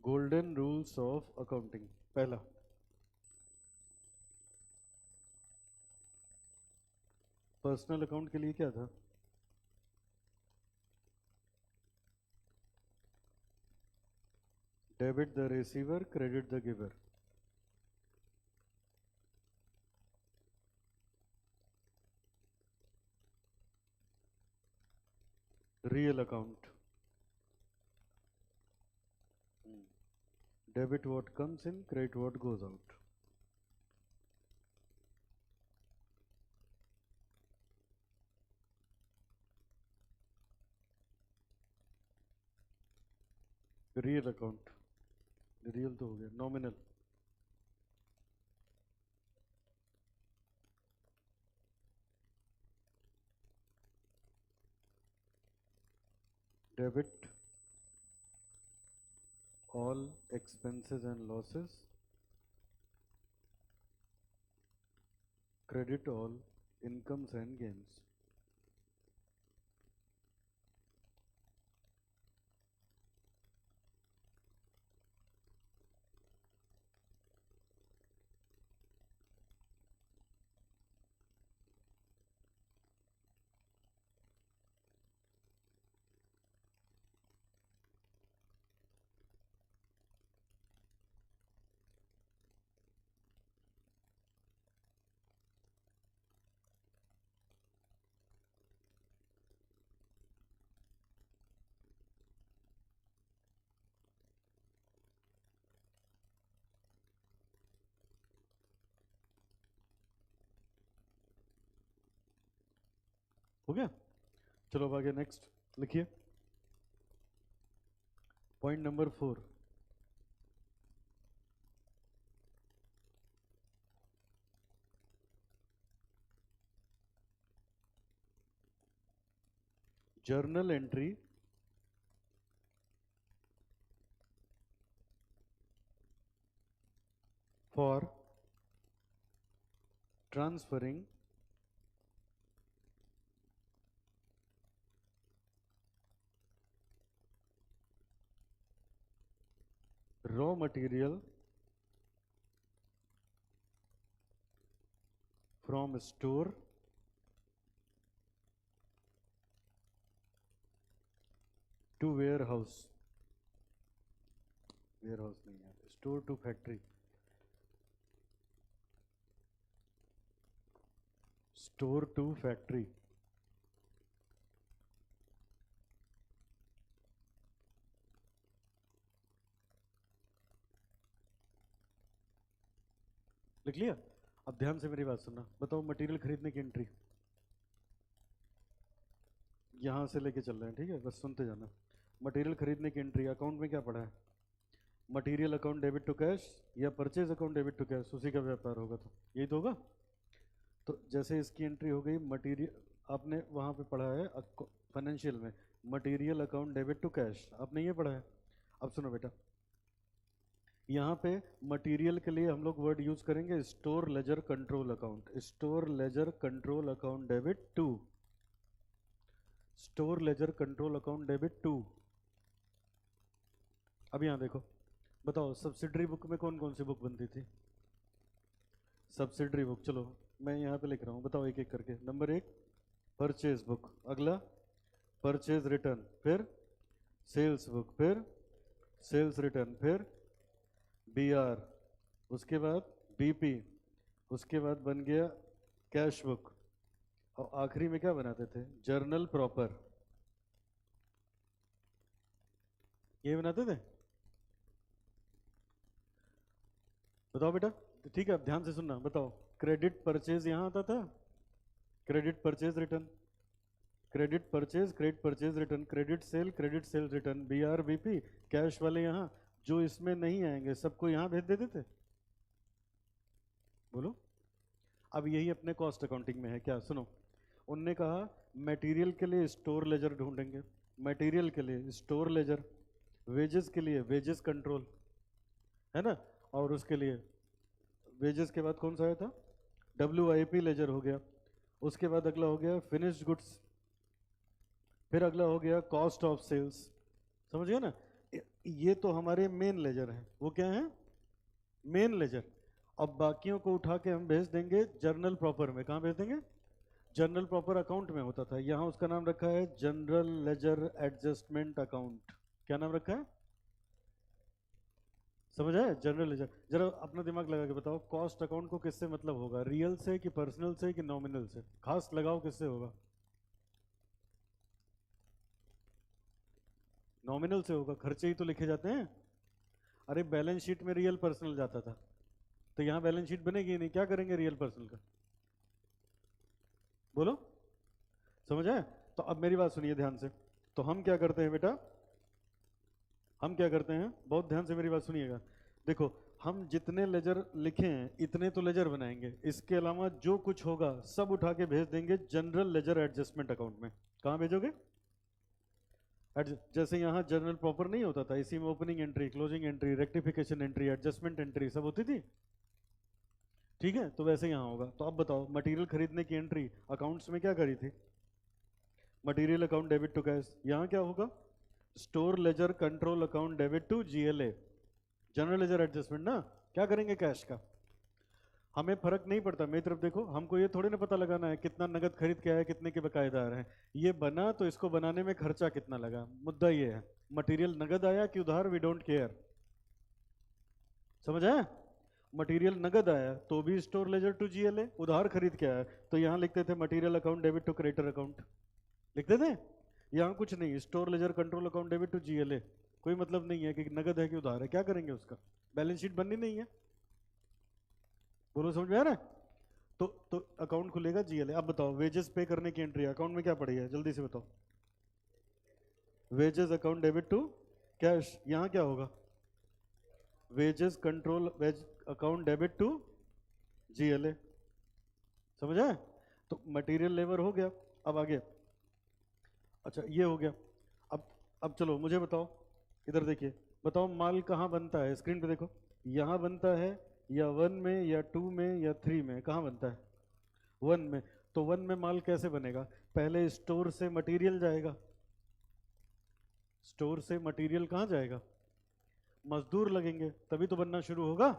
Golden rules of accounting, पहला, पर्सनल अकाउंट के लिए क्या था, debit the receiver, credit the giver. Real account, debit what comes in, credit what goes out. Real account, real तो हो गया, nominal, debit all expenses and losses, credit all incomes and gains। हो गया, चलो अब आगे नेक्स्ट लिखिए। Point number 4, journal entry for transferring raw material from store to warehouse, warehouse नहीं है, store to factory, store to factory। लिख लिया? अब ध्यान से मेरी बात सुनना, बताओ मटेरियल खरीदने की एंट्री यहां से लेके चल रहे हैं, ठीक है, बस सुनते जाना। मटेरियल खरीदने की एंट्री, अकाउंट में क्या पड़ा है, material account debit to cash या purchase account debit to cash, उसी का व्यापार होगा तो यही तो होगा। तो जैसे इसकी एंट्री हो गई मटेरियल, आपने वहाँ पे पढ़ा है फाइनेंशियल में, material account debit to cash, आपने ये पढ़ा है। अब सुनो बेटा, यहाँ पे मटेरियल के लिए हम लोग वर्ड यूज करेंगे store ledger control account, store ledger control account debit to, store ledger control account debit to. अब यहाँ देखो, बताओ सब्सिडरी बुक में कौन कौन सी बुक बनती थी? सब्सिडरी बुक, चलो मैं यहाँ पे लिख रहा हूँ, बताओ एक एक करके। नंबर 1 परचेज बुक, अगला परचेज रिटर्न, फिर सेल्स बुक, फिर सेल्स रिटर्न, फिर बीआर, उसके बाद बीपी, उसके बाद बन गया कैश बुक, और आखिरी में क्या बनाते थे? जर्नल प्रॉपर, ये बनाते थे। बताओ बेटा, ठीक है अब ध्यान से सुनना, बताओ क्रेडिट परचेज यहाँ आता था, credit purchase return, credit purchase, credit purchase return, credit sale, credit sale return, BR BP, cash वाले यहाँ, जो इसमें नहीं आएंगे सबको यहाँ भेज देते थे। बोलो, अब यही अपने कॉस्ट अकाउंटिंग में है क्या? सुनो, उनने कहा मटेरियल के लिए स्टोर लेजर ढूंढेंगे, मटेरियल के लिए स्टोर लेजर, वेजेस के लिए वेजेस कंट्रोल, है ना, और उसके लिए वेजेस के बाद कौन सा आया था? WIP लेजर हो गया, उसके बाद अगला हो गया फिनिश्ड गुड्स, फिर अगला हो गया कॉस्ट ऑफ सेल्स। समझ गए ना? ये तो हमारे मेन लेजर हैं, वो क्या है? Main ledger. अब बाकियों को उठा के हम भेज देंगे जर्नल प्रॉपर में। कहाँ भेज देंगे? जर्नल प्रॉपर अकाउंट में होता था, यहाँ उसका नाम रखा है जनरल लेजर एडजस्टमेंट अकाउंट। क्या नाम रखा है? समझ आए? General ledger. जरा अपना दिमाग लगा के बताओ, कॉस्ट अकाउंट को किससे मतलब होगा? रियल से कि पर्सनल से कि नॉमिनल से? खास लगाओ, किससे होगा? नॉमिनल से होगा, खर्चे ही तो लिखे जाते हैं। अरे बैलेंस शीट में रियल पर्सनल जाता था, तो यहाँ बैलेंस शीट बनेगी नहीं, क्या करेंगे रियल पर्सनल का? बोलो, समझ आए? तो अब मेरी बात सुनिए ध्यान से। तो हम क्या करते हैं बेटा, हम क्या करते हैं, बहुत ध्यान से मेरी बात सुनिएगा। देखो, हम जितने लेजर लिखे हैं इतने तो लेजर बनाएंगे, इसके अलावा जो कुछ होगा सब उठा के भेज देंगे जनरल लेजर एडजस्टमेंट अकाउंट में। कहाँ भेजोगे? जैसे यहाँ जनरल प्रॉपर नहीं होता था, इसी में opening entry, closing entry, rectification entry, adjustment entry सब होती थी। ठीक है, तो वैसे यहाँ होगा। तो अब बताओ, मटेरियल खरीदने की एंट्री अकाउंट्स में क्या करी थी? Material account debit to cash. यहाँ क्या होगा? Store ledger control account debit to GLA, general ledger adjustment ना। क्या करेंगे कैश का? हमें फर्क नहीं पड़ता, मेरी तरफ देखो, हमको ये थोड़ी ना पता लगाना है कितना नगद खरीद के आया, कितने के बकायेदार हैं। ये बना तो इसको बनाने में खर्चा कितना लगा, मुद्दा ये है। मटेरियल नगद आया कि उधार, वी डोंट केयर। समझ आया? मटेरियल नगद आया तो भी स्टोर लेजर टू GLA, उधार खरीद के आया तो यहाँ लिखते थे material account debit to creditor account, लिखते थे। यहाँ कुछ नहीं, store ledger control account debit to GLA, कोई मतलब नहीं है कि नगद है कि उधार है, क्या करेंगे उसका? बैलेंस शीट बननी नहीं है। बोलो, समझ में आ रहा है? तो अकाउंट खुलेगा GLA। अब बताओ, वेजेस पे करने की एंट्री अकाउंट में क्या पड़ी है, जल्दी से बताओ। Wages account debit to cash, यहाँ क्या होगा? Wages control wage account debit to GLA। समझ आए? तो मटेरियल लेबर हो गया। अब आगे, अच्छा ये हो गया। अब चलो मुझे बताओ, इधर देखिए, बताओ माल कहाँ बनता है? स्क्रीन पे देखो, यहाँ बनता है या 1 में या 2 में या 3 में? कहाँ बनता है? 1 में। तो 1 में माल कैसे बनेगा? पहले स्टोर से मटेरियल जाएगा, स्टोर से मटेरियल कहाँ जाएगा? मजदूर लगेंगे तभी तो बनना शुरू होगा।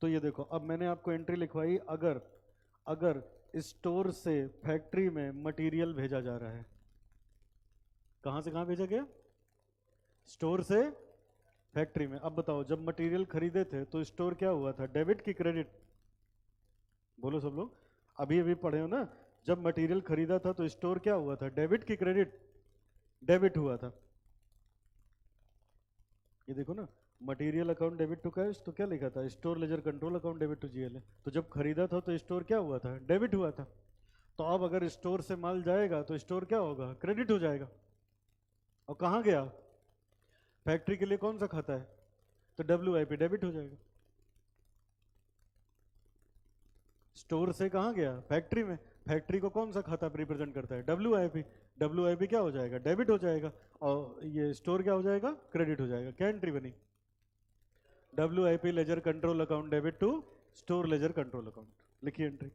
तो ये देखो, अब मैंने आपको एंट्री लिखवाई, अगर अगर स्टोर से फैक्ट्री में मटेरियल भेजा जा रहा है, कहाँ से कहाँ भेजा गया? स्टोर से फैक्ट्री में। अब बताओ, जब मटेरियल खरीदे थे तो स्टोर क्या हुआ था, डेबिट की क्रेडिट? बोलो सब लोग, अभी अभी पढ़े हो ना, जब मटेरियल खरीदा था तो स्टोर क्या हुआ था, डेबिट की क्रेडिट? डेबिट हुआ था। ये देखो ना, material account debit to cash, तो क्या लिखा था, store ledger control account debit to GLA। तो जब खरीदा था तो स्टोर क्या हुआ था, डेबिट हुआ था। तो अब अगर स्टोर से माल जाएगा तो स्टोर क्या होगा, क्रेडिट हो जाएगा। और कहाँ गया, फैक्ट्री के लिए कौन सा खाता है, तो WIP डेबिट हो जाएगा। स्टोर से कहाँ गया, फैक्ट्री में, फैक्ट्री को कौन सा खाता रिप्रेजेंट करता है? WIP। WIP क्या हो जाएगा? डेबिट हो जाएगा। और ये स्टोर क्या हो जाएगा? क्रेडिट हो जाएगा। क्या एंट्री बनी? WIP ledger control account debit to store ledger control account. लिखिए entry.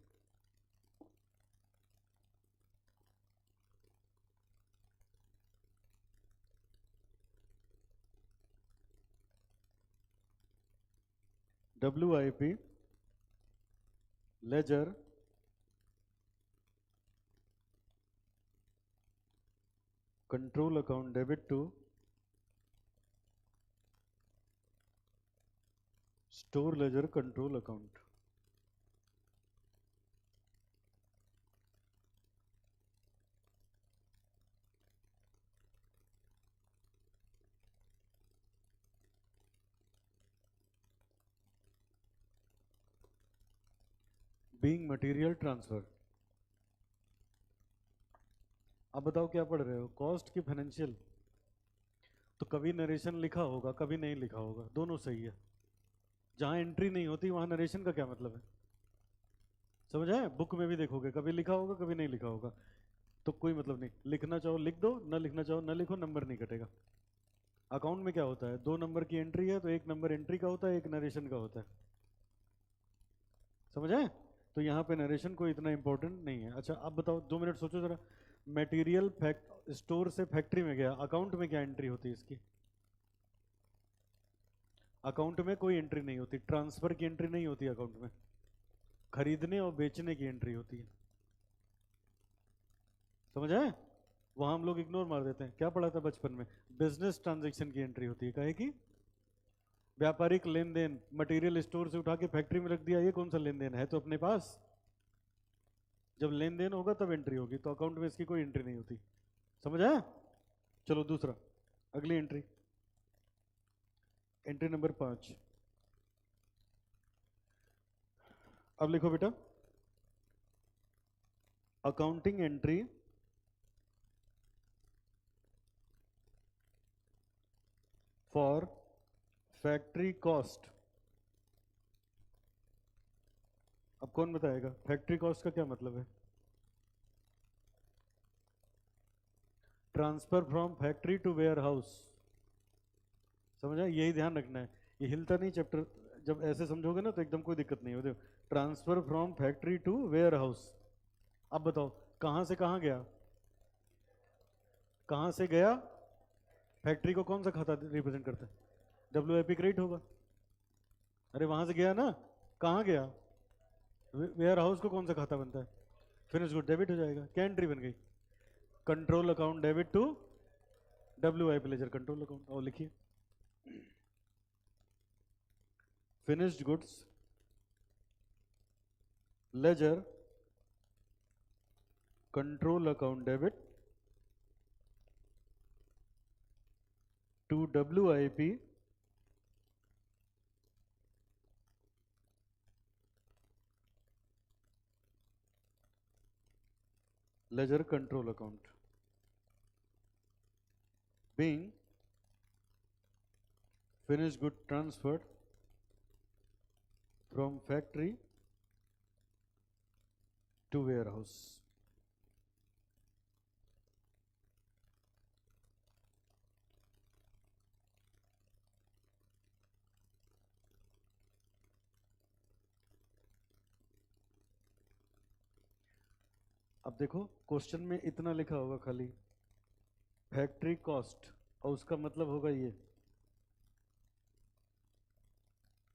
WIP ledger control account debit to store ledger control account. Being material transfer. अब बताओ क्या पढ़ रहे हो? कॉस्ट की फाइनेंशियल। तो कभी नरेशन लिखा होगा, कभी नहीं लिखा होगा, दोनों सही है। जहां एंट्री नहीं होती वहां नरेशन का क्या मतलब है? समझ आए? बुक में भी देखोगे कभी लिखा होगा, कभी नहीं लिखा होगा, तो कोई मतलब नहीं। लिखना चाहो लिख दो, न लिखना चाहो न लिखो, नंबर नहीं कटेगा। अकाउंट में क्या होता है? 2 नंबर की एंट्री है तो 1 नंबर एंट्री का होता है, 1 नरेशन का होता है। समझ आए? तो यहाँ पे नरेशन कोई इतना इंपॉर्टेंट नहीं है। अच्छा अब बताओ, 2 मिनट सोचो जरा। मटेरियल फैक्ट स्टोर से फैक्ट्री में गया, अकाउंट में क्या एंट्री होती है इसकी? अकाउंट में कोई एंट्री नहीं होती, ट्रांसफर की एंट्री नहीं होती अकाउंट में, खरीदने और बेचने की एंट्री होती है। समझ आए? वहां हम लोग इग्नोर मार देते हैं। क्या पढ़ा था बचपन में? बिजनेस ट्रांजैक्शन की एंट्री होती है। काहे की? व्यापारिक लेन देन। मटेरियल स्टोर से उठा के फैक्ट्री में रख दिया, ये कौन सा लेन देन है? तो अपने पास। जब लेन देन होगा तब एंट्री होगी, तो अकाउंट में इसकी कोई एंट्री नहीं होती। समझ आया? चलो दूसरा, अगली एंट्री, एंट्री नंबर 5। अब लिखो बेटा, accounting entry for factory cost. अब कौन बताएगा फैक्ट्री कॉस्ट का क्या मतलब है? Transfer from factory to warehouse. समझ आया? यही ध्यान रखना है, ये हिलता नहीं चैप्टर। जब ऐसे समझोगे ना तो एकदम कोई दिक्कत नहीं होती। Transfer from factory to warehouse. अब बताओ कहां से कहां गया? कहां से गया? फैक्ट्री को कौन सा खाता रिप्रेजेंट करता है? WIP क्रेडिट होगा। अरे वहां से गया ना, कहां गया? वेयर हाउस को कौन सा खाता बनता है? फिनिश गुड डेबिट हो जाएगा। क्या एंट्री बन गई? Control account debit to WIP ledger control account. और लिखिए, finished goods ledger control account debit to WIP ledger control account. being finished good transferred from factory to warehouse। अब देखो क्वेश्चन में इतना लिखा होगा खाली फैक्ट्री कॉस्ट, और उसका मतलब होगा ये।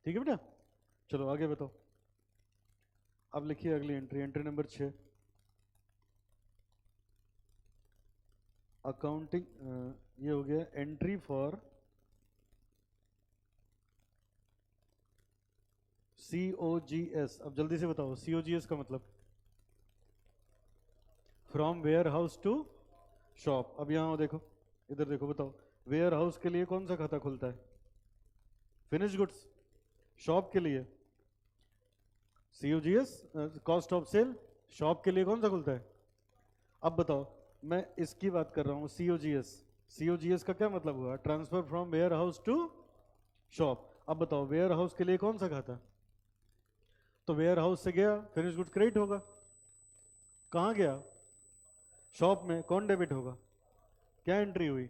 ठीक है बेटा? चलो आगे बताओ। अब लिखिए अगली एंट्री, एंट्री नंबर 6, अकाउंटिंग। ये हो गया एंट्री फॉर COGS। अब जल्दी से बताओ COGS का मतलब? From warehouse to shop. अब यहां देखो, इधर देखो, बताओ वेयर हाउस के लिए कौन सा खाता खुलता है? Finish goods. शॉप के लिए COGS, cost of sale. Shop के लिए कौन सा खुलता है? अब बताओ, मैं इसकी बात कर रहा हूं COGS। COGS का क्या मतलब हुआ? Transfer from warehouse to shop. अब बताओ वेयर हाउस के लिए कौन सा खाता? तो वेयर हाउस से गया, फिनिश गुड्स क्रेडिट होगा। कहाँ गया? शॉप में। कौन डेबिट होगा? क्या एंट्री हुई?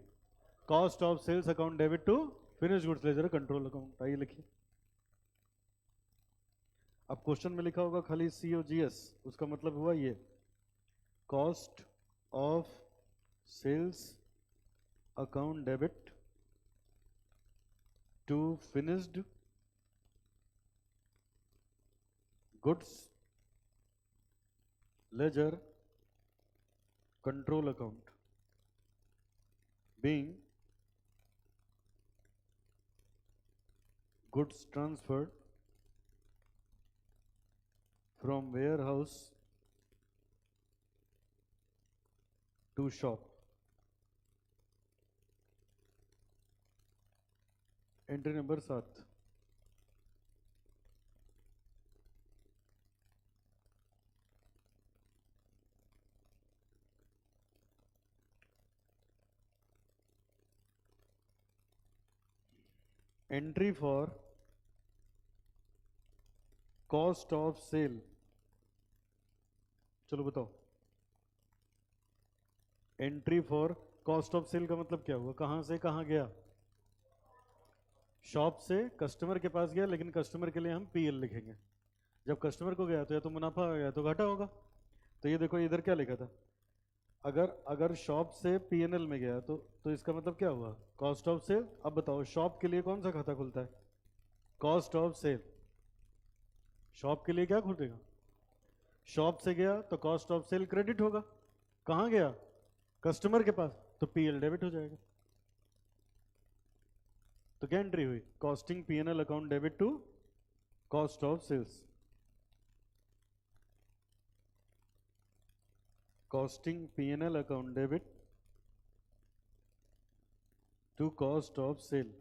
Cost of sales account debit to finish goods ledger control account. आइए लिखिए। अब क्वेश्चन में लिखा होगा खाली COGS, उसका मतलब हुआ ये, cost of sales account debit to finished goods ledger control account being goods transferred from warehouse to shop. Entry number 7। Entry for cost of sale. चलो बताओ, entry for cost of sale का मतलब क्या हुआ? कहां से कहां गया? शॉप से कस्टमर के पास गया, लेकिन कस्टमर के लिए हम PL लिखेंगे। जब कस्टमर को गया तो या तो मुनाफा हो गया तो घाटा होगा। तो ये देखो इधर क्या लिखा था, अगर अगर शॉप से PNL में गया तो इसका मतलब क्या हुआ? Cost of sale. अब बताओ शॉप के लिए कौन सा खाता खुलता है? Cost of sale. शॉप के लिए क्या खुलेगा? शॉप से गया तो कॉस्ट ऑफ सेल क्रेडिट होगा। कहां गया? कस्टमर के पास, तो PL डेबिट हो जाएगा। तो क्या एंट्री हुई? Costing PNL account debit to cost of sales. Costing PNL account debit to cost of sale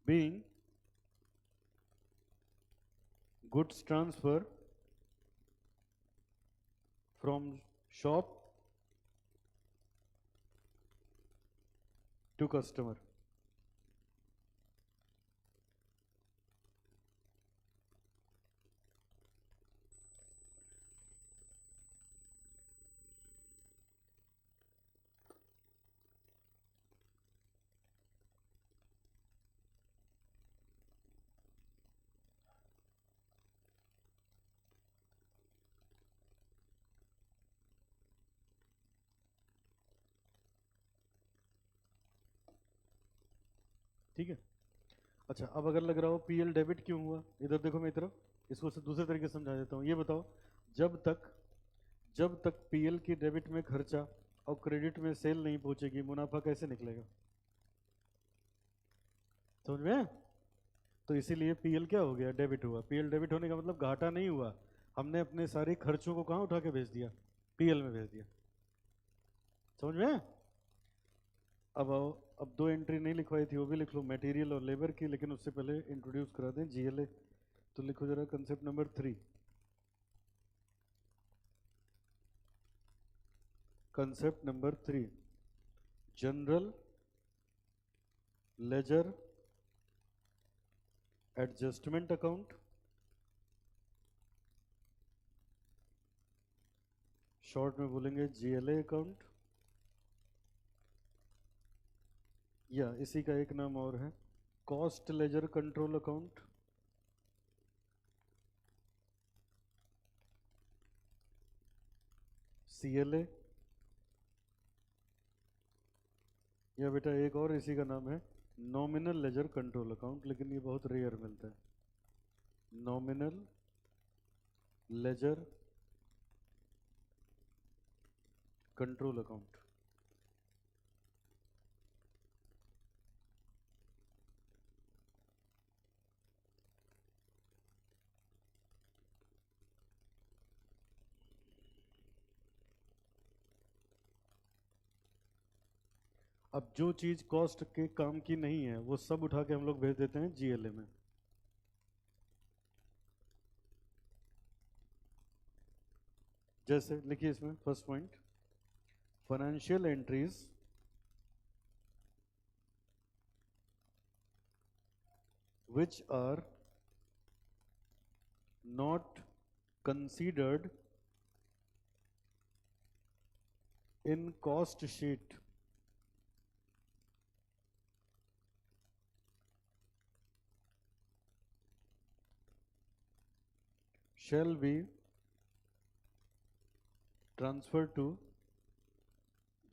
being goods transfer from shop to customer। ठीक है। अच्छा, अब अगर लग रहा हो PL डेबिट क्यों हुआ, इधर देखो मेरी तरफ, इसको दूसरे तरीके से समझा देता हूँ। ये बताओ, जब तक PL की डेबिट में खर्चा और क्रेडिट में सेल नहीं पहुंचेगी, मुनाफा कैसे निकलेगा? समझ में? तो इसीलिए PL क्या हो गया? डेबिट हुआ। PL डेबिट होने का मतलब घाटा नहीं हुआ, हमने अपने सारे खर्चों को कहाँ उठा के भेज दिया? PL में भेज दिया। समझ में? अब आओ, अब 2 एंट्री नहीं लिखवाई थी वो भी लिख लो, मटेरियल और लेबर की, लेकिन उससे पहले इंट्रोड्यूस करा दें GLA। तो लिखो जरा concept number 3। Concept number 3, general ledger adjustment account, short में बोलेंगे GLA अकाउंट, या इसी का एक नाम और है cost ledger control account, CLA, या बेटा एक और इसी का नाम है नॉमिनल लेजर कंट्रोल अकाउंट, लेकिन ये बहुत रेयर मिलता है। Nominal laser control account. अब जो चीज कॉस्ट के काम की नहीं है वो सब उठा के हम लोग भेज देते हैं GLA में। जैसे लिखिए इसमें first point, financial entries which are not considered in cost sheet shall be transferred to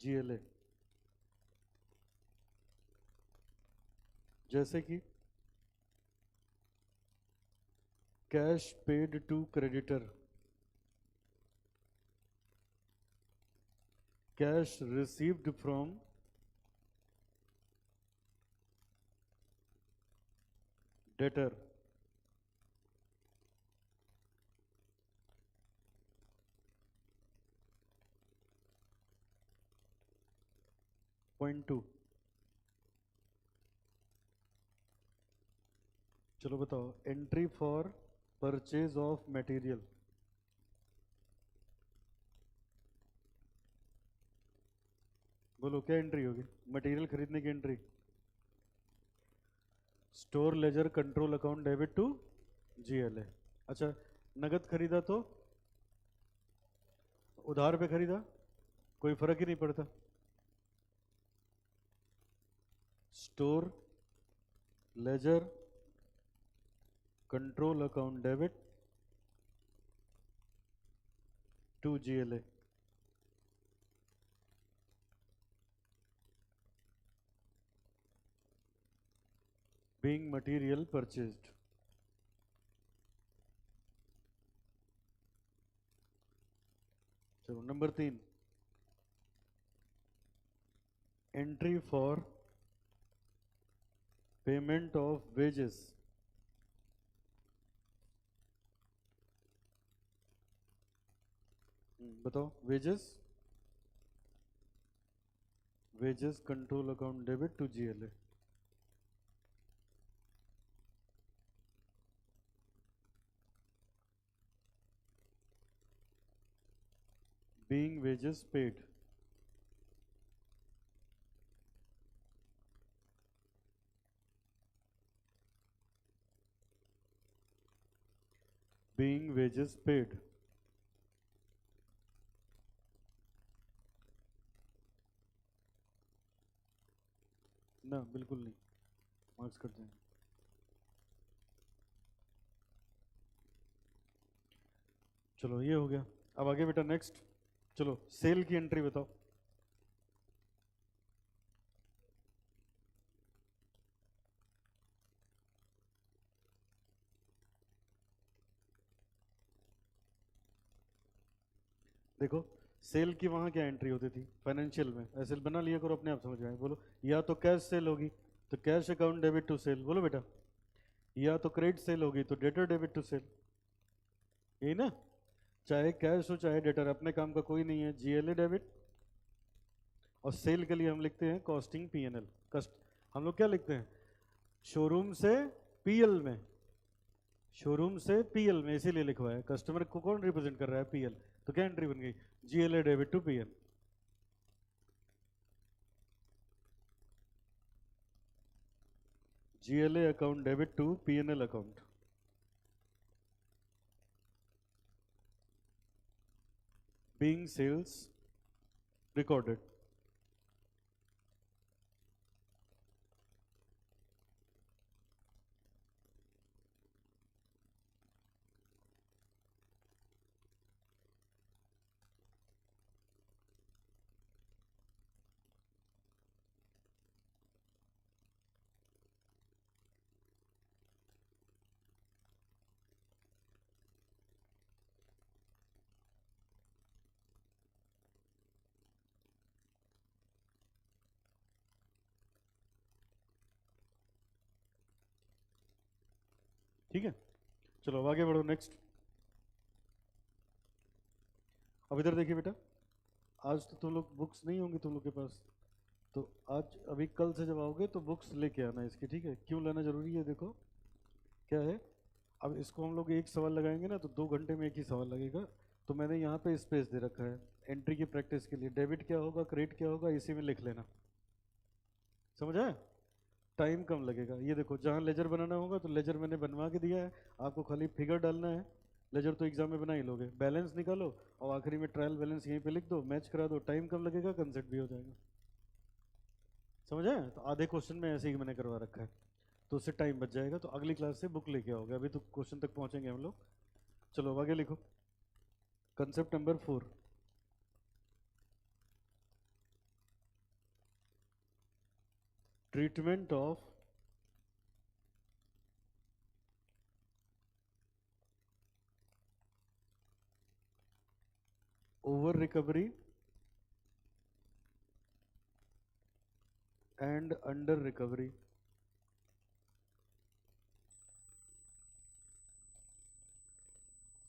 GLA। जैसे कि cash paid to creditor, cash received from debtor, point 2। चलो बताओ, entry for purchase of material, बोलो क्या एंट्री होगी? मटेरियल खरीदने की entry. Store ledger control account debit to GLA। अच्छा, नगद खरीदा तो उधार पे खरीदा, कोई फर्क ही नहीं पड़ता। Store ledger control account debit to GLA। being material purchased। चलो number 3, entry for payment of wages, बताओ wages, wages control account debit to GLA। being wages paid, being wages paid। ना बिल्कुल नहीं, मार्क्स कर देंगे। चलो ये हो गया। अब आगे बेटा नेक्स्ट, चलो सेल की एंट्री बताओ। देखो सेल की वहां क्या एंट्री होती थी फाइनेंशियल में, ऐसे बना लिया करो, अपने आप समझ में आए। बोलो, या तो कैश सेल होगी तो cash account debit to sale, बोलो बेटा, या तो क्रेडिट सेल होगी तो डेटर डेबिट टू सेल, यही ना? चाहे कैश हो चाहे डेटर, अपने काम का कोई नहीं है। GLA डेबिट, और सेल के लिए हम लिखते हैं कॉस्टिंग PNL। कस्ट हम लोग क्या लिखते हैं? शोरूम से PL में, शोरूम से PL में, इसीलिए लिखवाया। कस्टमर को कौन रिप्रेजेंट कर रहा है? PL। तो क्या एंट्री बन गई? GLA debit to PL। GLA account debit to PNL account. being sales recorded। ठीक है, चलो अब आगे बढ़ो नेक्स्ट। अब इधर देखिए बेटा, आज तो तुम लोग बुक्स नहीं होंगी तुम लोग के पास, तो आज अभी कल से जब आओगे तो बुक्स लेके आना इसकी, ठीक है? क्यों लाना जरूरी है? देखो क्या है, अब इसको हम लोग एक सवाल लगाएंगे ना तो 2 घंटे में एक ही सवाल लगेगा। तो मैंने यहाँ पे स्पेस दे रखा है एंट्री की प्रैक्टिस के लिए। डेबिट क्या होगा, क्रेडिट क्या होगा, इसी में लिख लेना, समझ आया? टाइम कम लगेगा। ये देखो, जहाँ लेजर बनाना होगा तो लेजर मैंने बनवा के दिया है, आपको खाली फिगर डालना है, लेजर तो एग्जाम में बना ही लोगे, बैलेंस निकालो और आखिरी में ट्रायल बैलेंस यहीं पे लिख दो, मैच करा दो, टाइम कम लगेगा, कंसेप्ट भी हो जाएगा। समझ आया? तो आधे क्वेश्चन में ऐसे ही मैंने करवा रखा है, तो उससे टाइम बच जाएगा। तो अगली क्लास से बुक लेके आओगे, अभी तो क्वेश्चन तक पहुंचेंगे हम लोग। चलो अब आगे लिखो, concept number 4, treatment of over recovery and under recovery.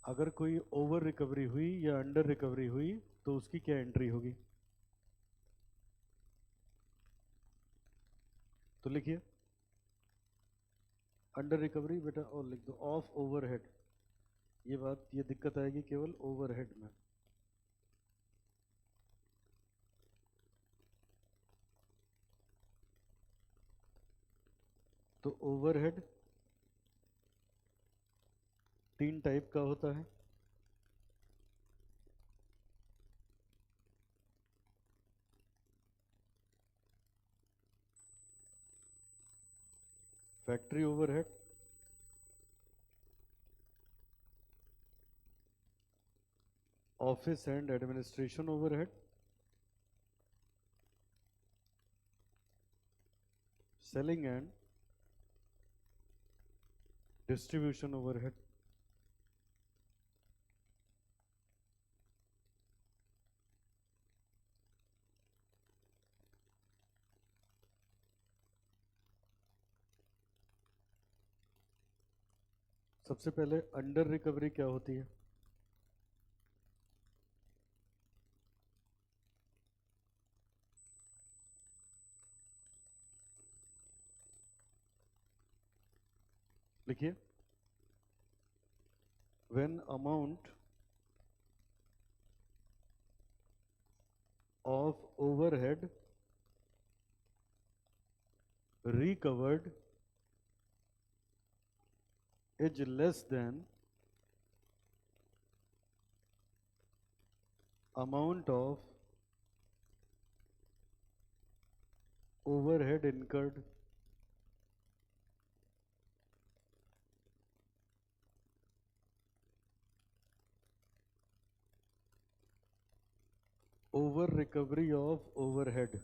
अगर कोई ओवर रिकवरी हुई या अंडर रिकवरी हुई तो उसकी क्या एंट्री होगी? तो लिखिए, अंडर रिकवरी बेटा और लिख दो ऑफ ओवरहेड। ये बात, ये दिक्कत आएगी केवल ओवरहेड में। तो ओवरहेड 3 टाइप का होता है। Factory overhead, office and administration overhead, selling and distribution overhead. सबसे पहले अंडर रिकवरी क्या होती है? लिखिए, when amount of overhead recovered is less than amount of overhead incurred। over recovery of overhead,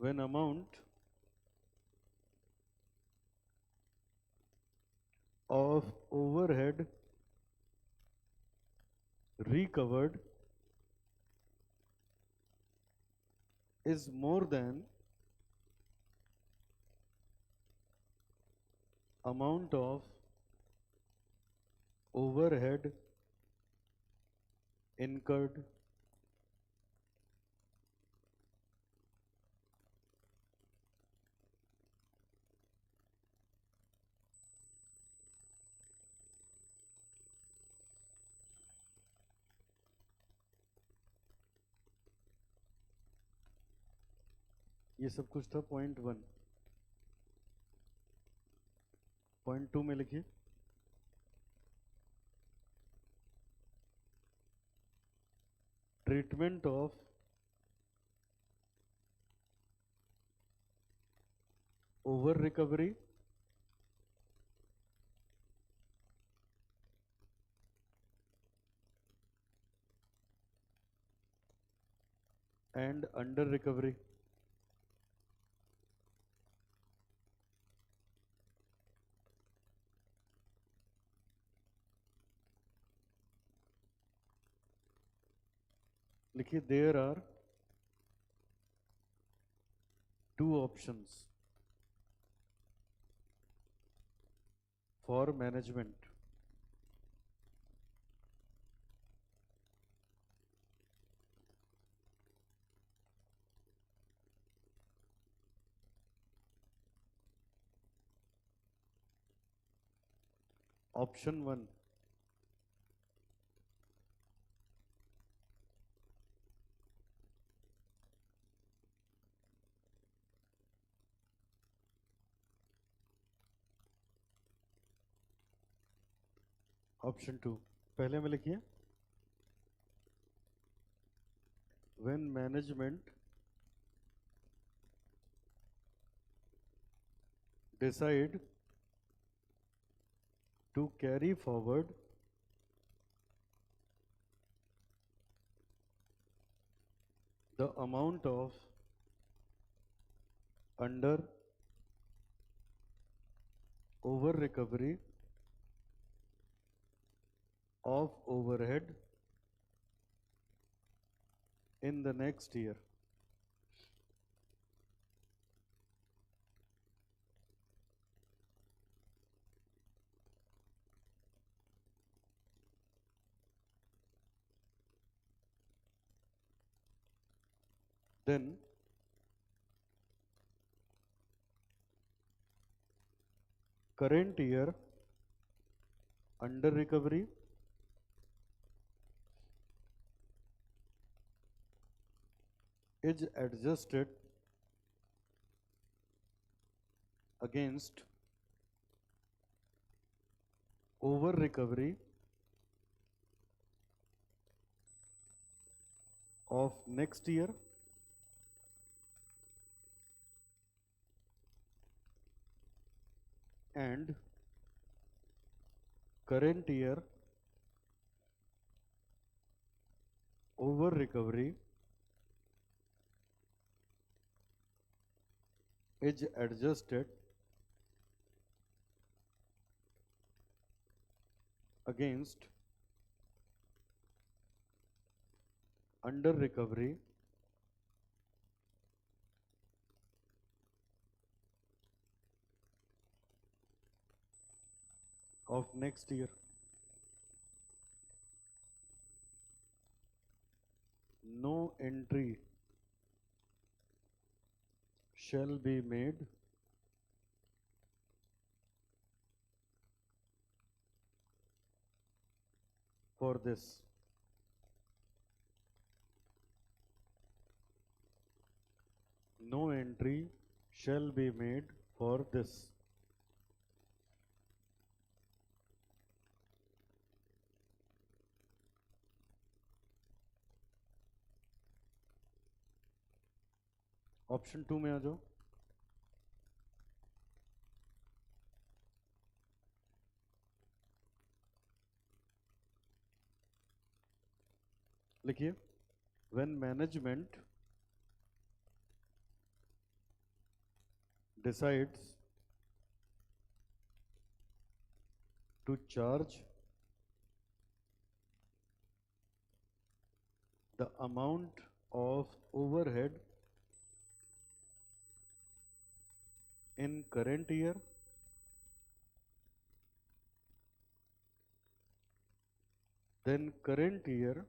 when amount of overhead recovered is more than amount of overhead incurred। ये सब कुछ था .1। .2 में लिखिए, treatment of over recovery and under recovery. लिखिए, there are 2 options for management। Option 1, option 2 पहले में लिखिए, when management decide to carry forward the amount of under over recovery of overhead in the next year. Then current year under recovery is adjusted against over recovery of next year and current year over recovery is adjusted against under recovery of next year. No entry shall be made for this. No entry shall be made for this. Option 2 में आ जाओ। लिखिए, when management decides to charge the amount of overhead in current year then current year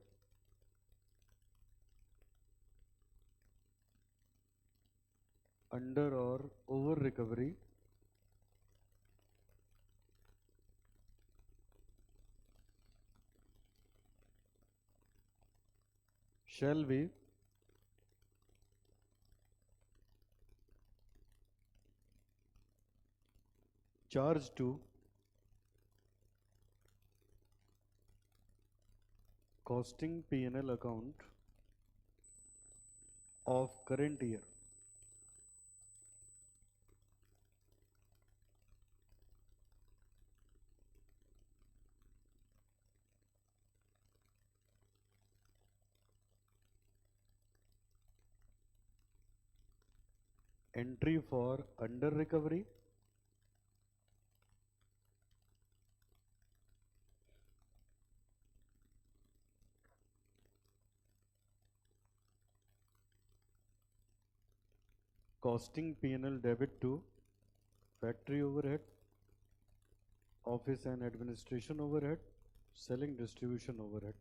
under or over recovery shall be charged to costing P&L account of current year. Entry for under recovery costing P&L debit to factory overhead, office and administration overhead, selling distribution overhead.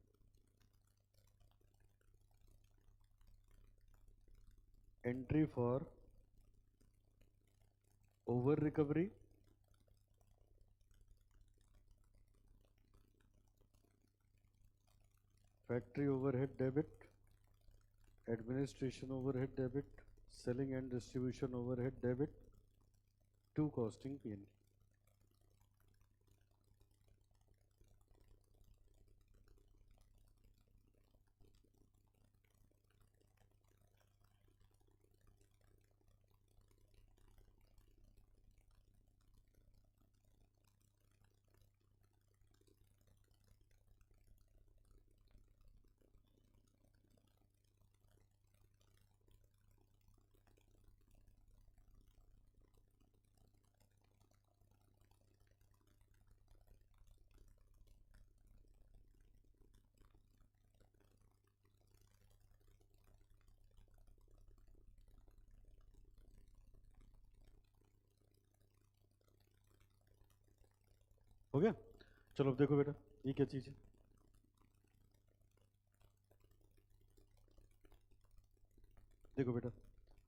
Entry for over recovery factory overhead debit, administration overhead debit, selling and distribution overhead debit to costing P&L. हो गया? चलो अब देखो बेटा, ये क्या चीज़ है? देखो बेटा,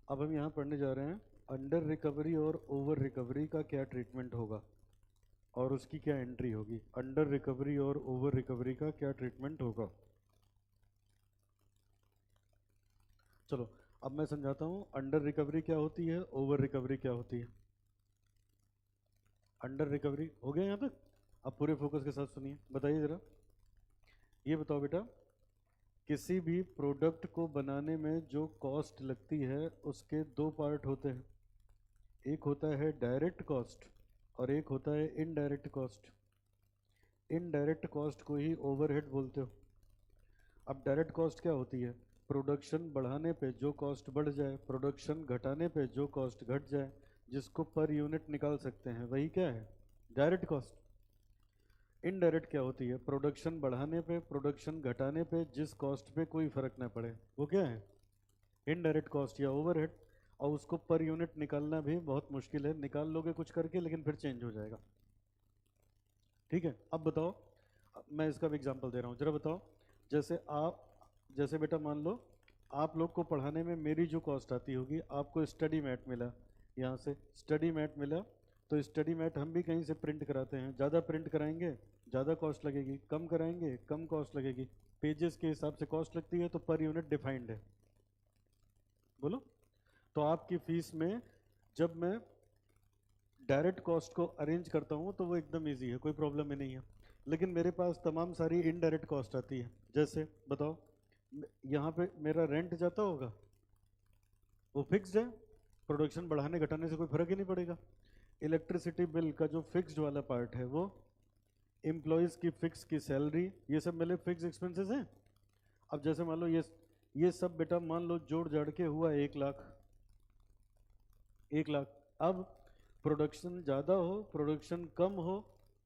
अब हम यहाँ पढ़ने जा रहे हैं अंडर रिकवरी और ओवर रिकवरी का क्या ट्रीटमेंट होगा और उसकी क्या एंट्री होगी। अंडर रिकवरी और ओवर रिकवरी का क्या ट्रीटमेंट होगा। चलो अब मैं समझाता हूँ अंडर रिकवरी क्या होती है, ओवर रिकवरी क्या होती है। अंडर रिकवरी हो गया यहाँ तक? अब पूरे फोकस के साथ सुनिए, बताइए ज़रा, ये बताओ बेटा, किसी भी प्रोडक्ट को बनाने में जो कॉस्ट लगती है उसके दो पार्ट होते हैं, एक होता है डायरेक्ट कॉस्ट और एक होता है इनडायरेक्ट कॉस्ट। इनडायरेक्ट कॉस्ट को ही ओवरहेड बोलते हो। अब डायरेक्ट कॉस्ट क्या होती है? प्रोडक्शन बढ़ाने पे जो कॉस्ट बढ़ जाए, प्रोडक्शन घटाने पे जो कॉस्ट घट जाए, जिसको पर यूनिट निकाल सकते हैं, वही क्या है? Direct cost. इनडायरेक्ट क्या होती है? प्रोडक्शन बढ़ाने पे, प्रोडक्शन घटाने पे जिस कॉस्ट पे कोई फर्क ना पड़े, वो क्या है? इनडायरेक्ट कॉस्ट या ओवरहेड। और उसको पर यूनिट निकालना भी बहुत मुश्किल है, निकाल लोगे कुछ करके लेकिन फिर चेंज हो जाएगा। ठीक है, अब बताओ, मैं इसका भी एग्जांपल दे रहा हूँ, जरा बताओ। जैसे बेटा मान लो आप लोग को पढ़ाने में मेरी जो कॉस्ट आती होगी, आपको स्टडी मैट मिला, यहाँ से स्टडी मैट मिला, तो स्टडी मैट हम भी कहीं से प्रिंट कराते हैं, ज़्यादा प्रिंट कराएंगे ज़्यादा कॉस्ट लगेगी, कम कराएंगे कम कॉस्ट लगेगी, पेजेस के हिसाब से कॉस्ट लगती है, तो पर यूनिट डिफाइंड है। बोलो, तो आपकी फीस में जब मैं डायरेक्ट कॉस्ट को अरेंज करता हूँ तो वो एकदम इजी है, कोई प्रॉब्लम ही नहीं है। लेकिन मेरे पास तमाम सारी इनडायरेक्ट कॉस्ट आती है, जैसे बताओ, यहाँ पे मेरा रेंट जाता होगा, वो फिक्स्ड है, प्रोडक्शन बढ़ाने घटाने से कोई फर्क ही नहीं पड़ेगा। इलेक्ट्रिसिटी बिल का जो फिक्स्ड वाला पार्ट है, वो एम्प्लॉयज़ की फिक्स की सैलरी, ये सब मेरे फिक्स एक्सपेंसेस हैं। अब जैसे मान लो ये सब बेटा मान लो जोड़ जाड़ के हुआ 1 लाख। 1 लाख। अब प्रोडक्शन ज़्यादा हो, प्रोडक्शन कम हो,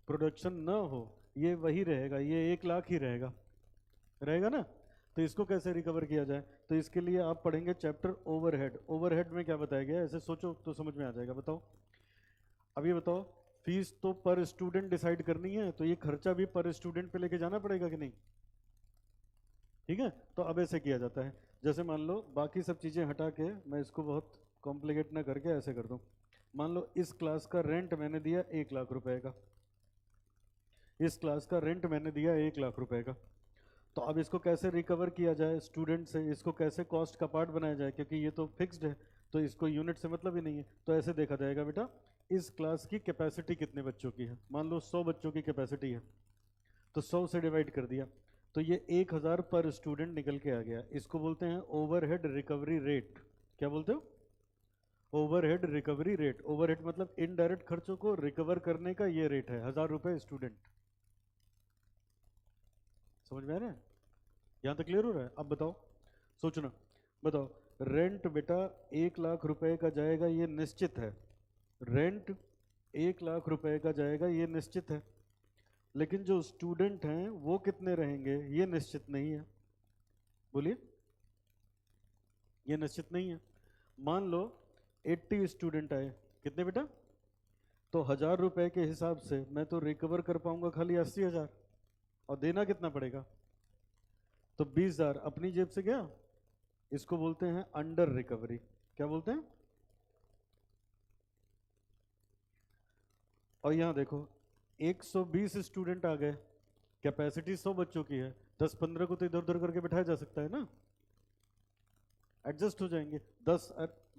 प्रोडक्शन ना हो, ये वही रहेगा, ये 1 लाख ही रहेगा, रहेगा ना। तो इसको कैसे रिकवर किया जाए, तो इसके लिए आप पढ़ेंगे चैप्टर ओवरहेड। ओवरहेड में क्या बताया गया है, ऐसे सोचो तो समझ में आ जाएगा। बताओ, अब ये बताओ, फीस तो पर स्टूडेंट डिसाइड करनी है, तो ये खर्चा भी पर स्टूडेंट पे लेके जाना पड़ेगा कि नहीं? ठीक है, तो अब ऐसे किया जाता है, जैसे मान लो बाकी सब चीज़ें हटा के, मैं इसको बहुत कॉम्प्लिकेट ना करके ऐसे कर दूं। मान लो इस क्लास का रेंट मैंने दिया 1 लाख रुपए का, इस क्लास का रेंट मैंने दिया 1 लाख रुपए का। तो अब इसको कैसे रिकवर किया जाए स्टूडेंट से, इसको कैसे कॉस्ट का पार्ट बनाया जाए, क्योंकि ये तो फिक्स्ड है, तो इसको यूनिट से मतलब ही नहीं है। तो ऐसे देखा जाएगा बेटा, इस क्लास की कैपेसिटी कितने बच्चों की है, मान लो 100 बच्चों की कैपेसिटी है, तो 100 से डिवाइड कर दिया, तो ये 1000 पर स्टूडेंट निकल के आ गया। इसको बोलते हैं ओवरहेड रिकवरी रेट। क्या बोलते हो? Overhead recovery rate. ओवरहेड मतलब इनडायरेक्ट खर्चों को रिकवर करने का ये रेट है, 1000 रुपए स्टूडेंट। समझ में आ रहा है? यहाँ तक क्लियर हो रहा है? अब बताओ, सोचना, बताओ, रेंट बेटा 1 लाख रुपए का जाएगा, ये निश्चित है। रेंट 1 लाख रुपए का जाएगा, ये निश्चित है। लेकिन जो स्टूडेंट हैं वो कितने रहेंगे, ये निश्चित नहीं है। बोलिए, ये निश्चित नहीं है। मान लो 80 स्टूडेंट आए, कितने बेटा? तो 1000 रुपए के हिसाब से मैं तो रिकवर कर पाऊंगा खाली 80,000, और देना कितना पड़ेगा? तो 20,000 अपनी जेब से गया। इसको बोलते हैं अंडर रिकवरी। क्या बोलते हैं? और यहाँ देखो, 120 स्टूडेंट आ गए, कैपेसिटी 100 बच्चों की है, 10-15 को तो इधर उधर करके बिठाया जा सकता है ना, एडजस्ट हो जाएंगे। 10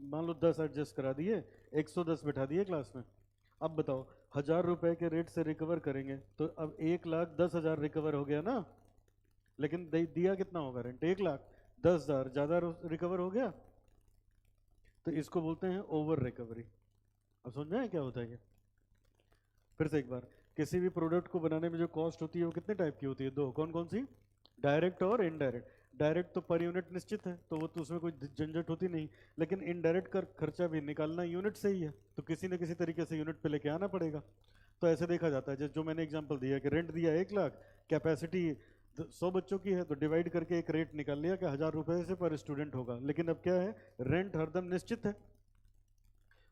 मान लो 10 एडजस्ट करा दिए, 110 बिठा दिए क्लास में। अब बताओ, 1000 रुपए के रेट से रिकवर करेंगे तो अब 1,10,000 रिकवर हो गया ना। लेकिन दिया कितना होगा रेंट? 1,10,000 ज़्यादा रिकवर हो गया। तो इसको बोलते हैं ओवर रिकवरी। अब समझ में आया क्या होता है? फिर से एक बार, किसी भी प्रोडक्ट को बनाने में जो कॉस्ट होती है वो कितने टाइप की होती है? दो, कौन कौन सी? डायरेक्ट और इनडायरेक्ट। डायरेक्ट तो पर यूनिट निश्चित है, तो वो तो उसमें कोई झंझट होती नहीं। लेकिन इनडायरेक्ट का खर्चा भी निकालना यूनिट से ही है, तो किसी न किसी तरीके से यूनिट पे लेके आना पड़ेगा। तो ऐसे देखा जाता है, जैसे जो मैंने एग्जांपल दिया कि रेंट दिया 1 लाख, कैपेसिटी 100 बच्चों की है, तो डिवाइड करके एक रेट निकाल लिया कि 1000 रुपए से पर स्टूडेंट होगा। लेकिन अब क्या है, रेंट हरदम निश्चित है,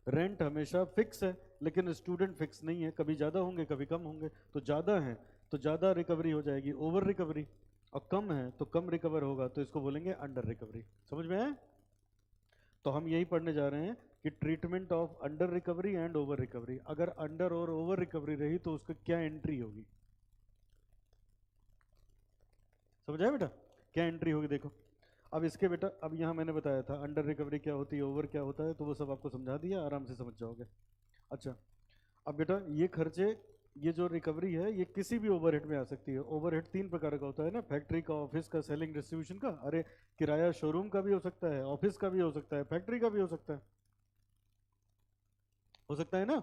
रेंट हमेशा फिक्स है, लेकिन स्टूडेंट फिक्स नहीं है, कभी ज़्यादा होंगे कभी कम होंगे। तो ज़्यादा है तो ज़्यादा रिकवरी हो जाएगी, ओवर रिकवरी, और कम है तो कम रिकवर होगा, तो इसको बोलेंगे अंडर रिकवरी। समझ में आया? तो हम यही पढ़ने जा रहे हैं कि treatment of under recovery and over recovery. अगर अंडर और ओवर रिकवरी रही तो उसकी क्या एंट्री होगी, समझ आया बेटा? क्या एंट्री होगी देखो। अब इसके बेटा, अब यहाँ मैंने बताया था अंडर रिकवरी क्या होती है, ओवर क्या होता है, तो वो सब आपको समझा दिया, आराम से समझ जाओगे। अच्छा, अब बेटा ये खर्चे, ये जो रिकवरी है ये किसी भी ओवरहेड में आ सकती है। ओवरहेड तीन प्रकार का होता है ना, फैक्ट्री का, ऑफिस का, सेलिंग डिस्ट्रीब्यूशन का। अरे किराया शोरूम का भी हो सकता है, ऑफिस का भी हो सकता है, फैक्ट्री का भी हो सकता है ना।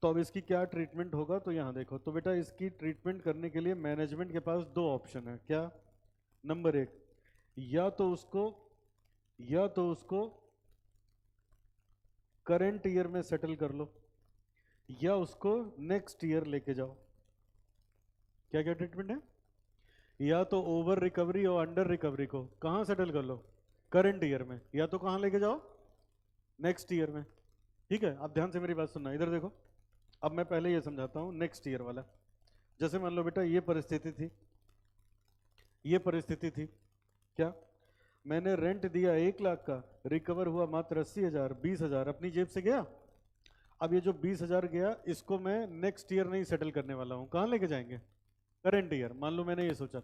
तो अब इसकी क्या ट्रीटमेंट होगा, तो यहाँ देखो, तो बेटा इसकी ट्रीटमेंट करने के लिए मैनेजमेंट के पास दो ऑप्शन है। क्या? नंबर एक, या तो उसको करंट ईयर में सेटल कर लो, या उसको नेक्स्ट ईयर लेके जाओ। क्या क्या ट्रीटमेंट है? या तो ओवर रिकवरी और अंडर रिकवरी को कहां सेटल कर लो, करंट ईयर में, या तो कहां लेके जाओ, नेक्स्ट ईयर में। ठीक है, अब ध्यान से मेरी बात सुनना, इधर देखो। अब मैं पहले ये समझाता हूं नेक्स्ट ईयर वाला। जैसे मान लो बेटा ये परिस्थिति थी क्या, मैंने रेंट दिया 1 लाख का, रिकवर हुआ मात्र 80,000, 20,000 अपनी जेब से गया। अब ये जो 20,000 गया, इसको मैं नेक्स्ट ईयर नहीं सेटल करने वाला हूं, कहां लेके जाएंगे, करंट ईयर। मान लो मैंने ये सोचा,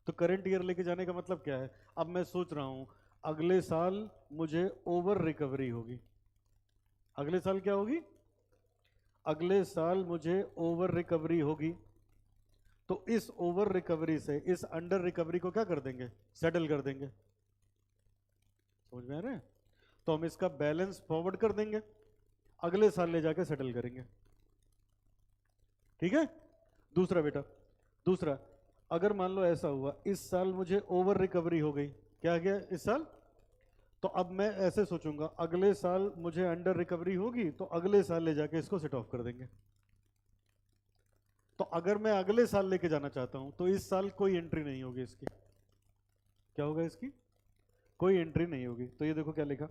तो करंट ईयर लेके जाने का मतलब क्या है, अब मैं सोच रहा हूं अगले साल मुझे ओवर रिकवरी होगी। अगले साल क्या होगी? अगले साल मुझे ओवर रिकवरी होगी। तो इस ओवर रिकवरी से इस अंडर रिकवरी को क्या कर देंगे, सेटल कर देंगे। समझ में आ रहा है? तो हम इसका बैलेंस फॉरवर्ड कर देंगे, अगले साल ले जाके सेटल करेंगे। ठीक है। दूसरा बेटा, दूसरा, अगर मान लो ऐसा हुआ इस साल मुझे ओवर रिकवरी हो गई, क्या गया इस साल, तो अब मैं ऐसे सोचूंगा अगले साल मुझे अंडर रिकवरी होगी, तो अगले साल ले जाके इसको सेट ऑफ कर देंगे। तो अगर मैं अगले साल लेके जाना चाहता हूं तो इस साल कोई एंट्री नहीं होगी इसकी। क्या होगा इसकी? कोई एंट्री नहीं होगी। तो ये देखो क्या लिखा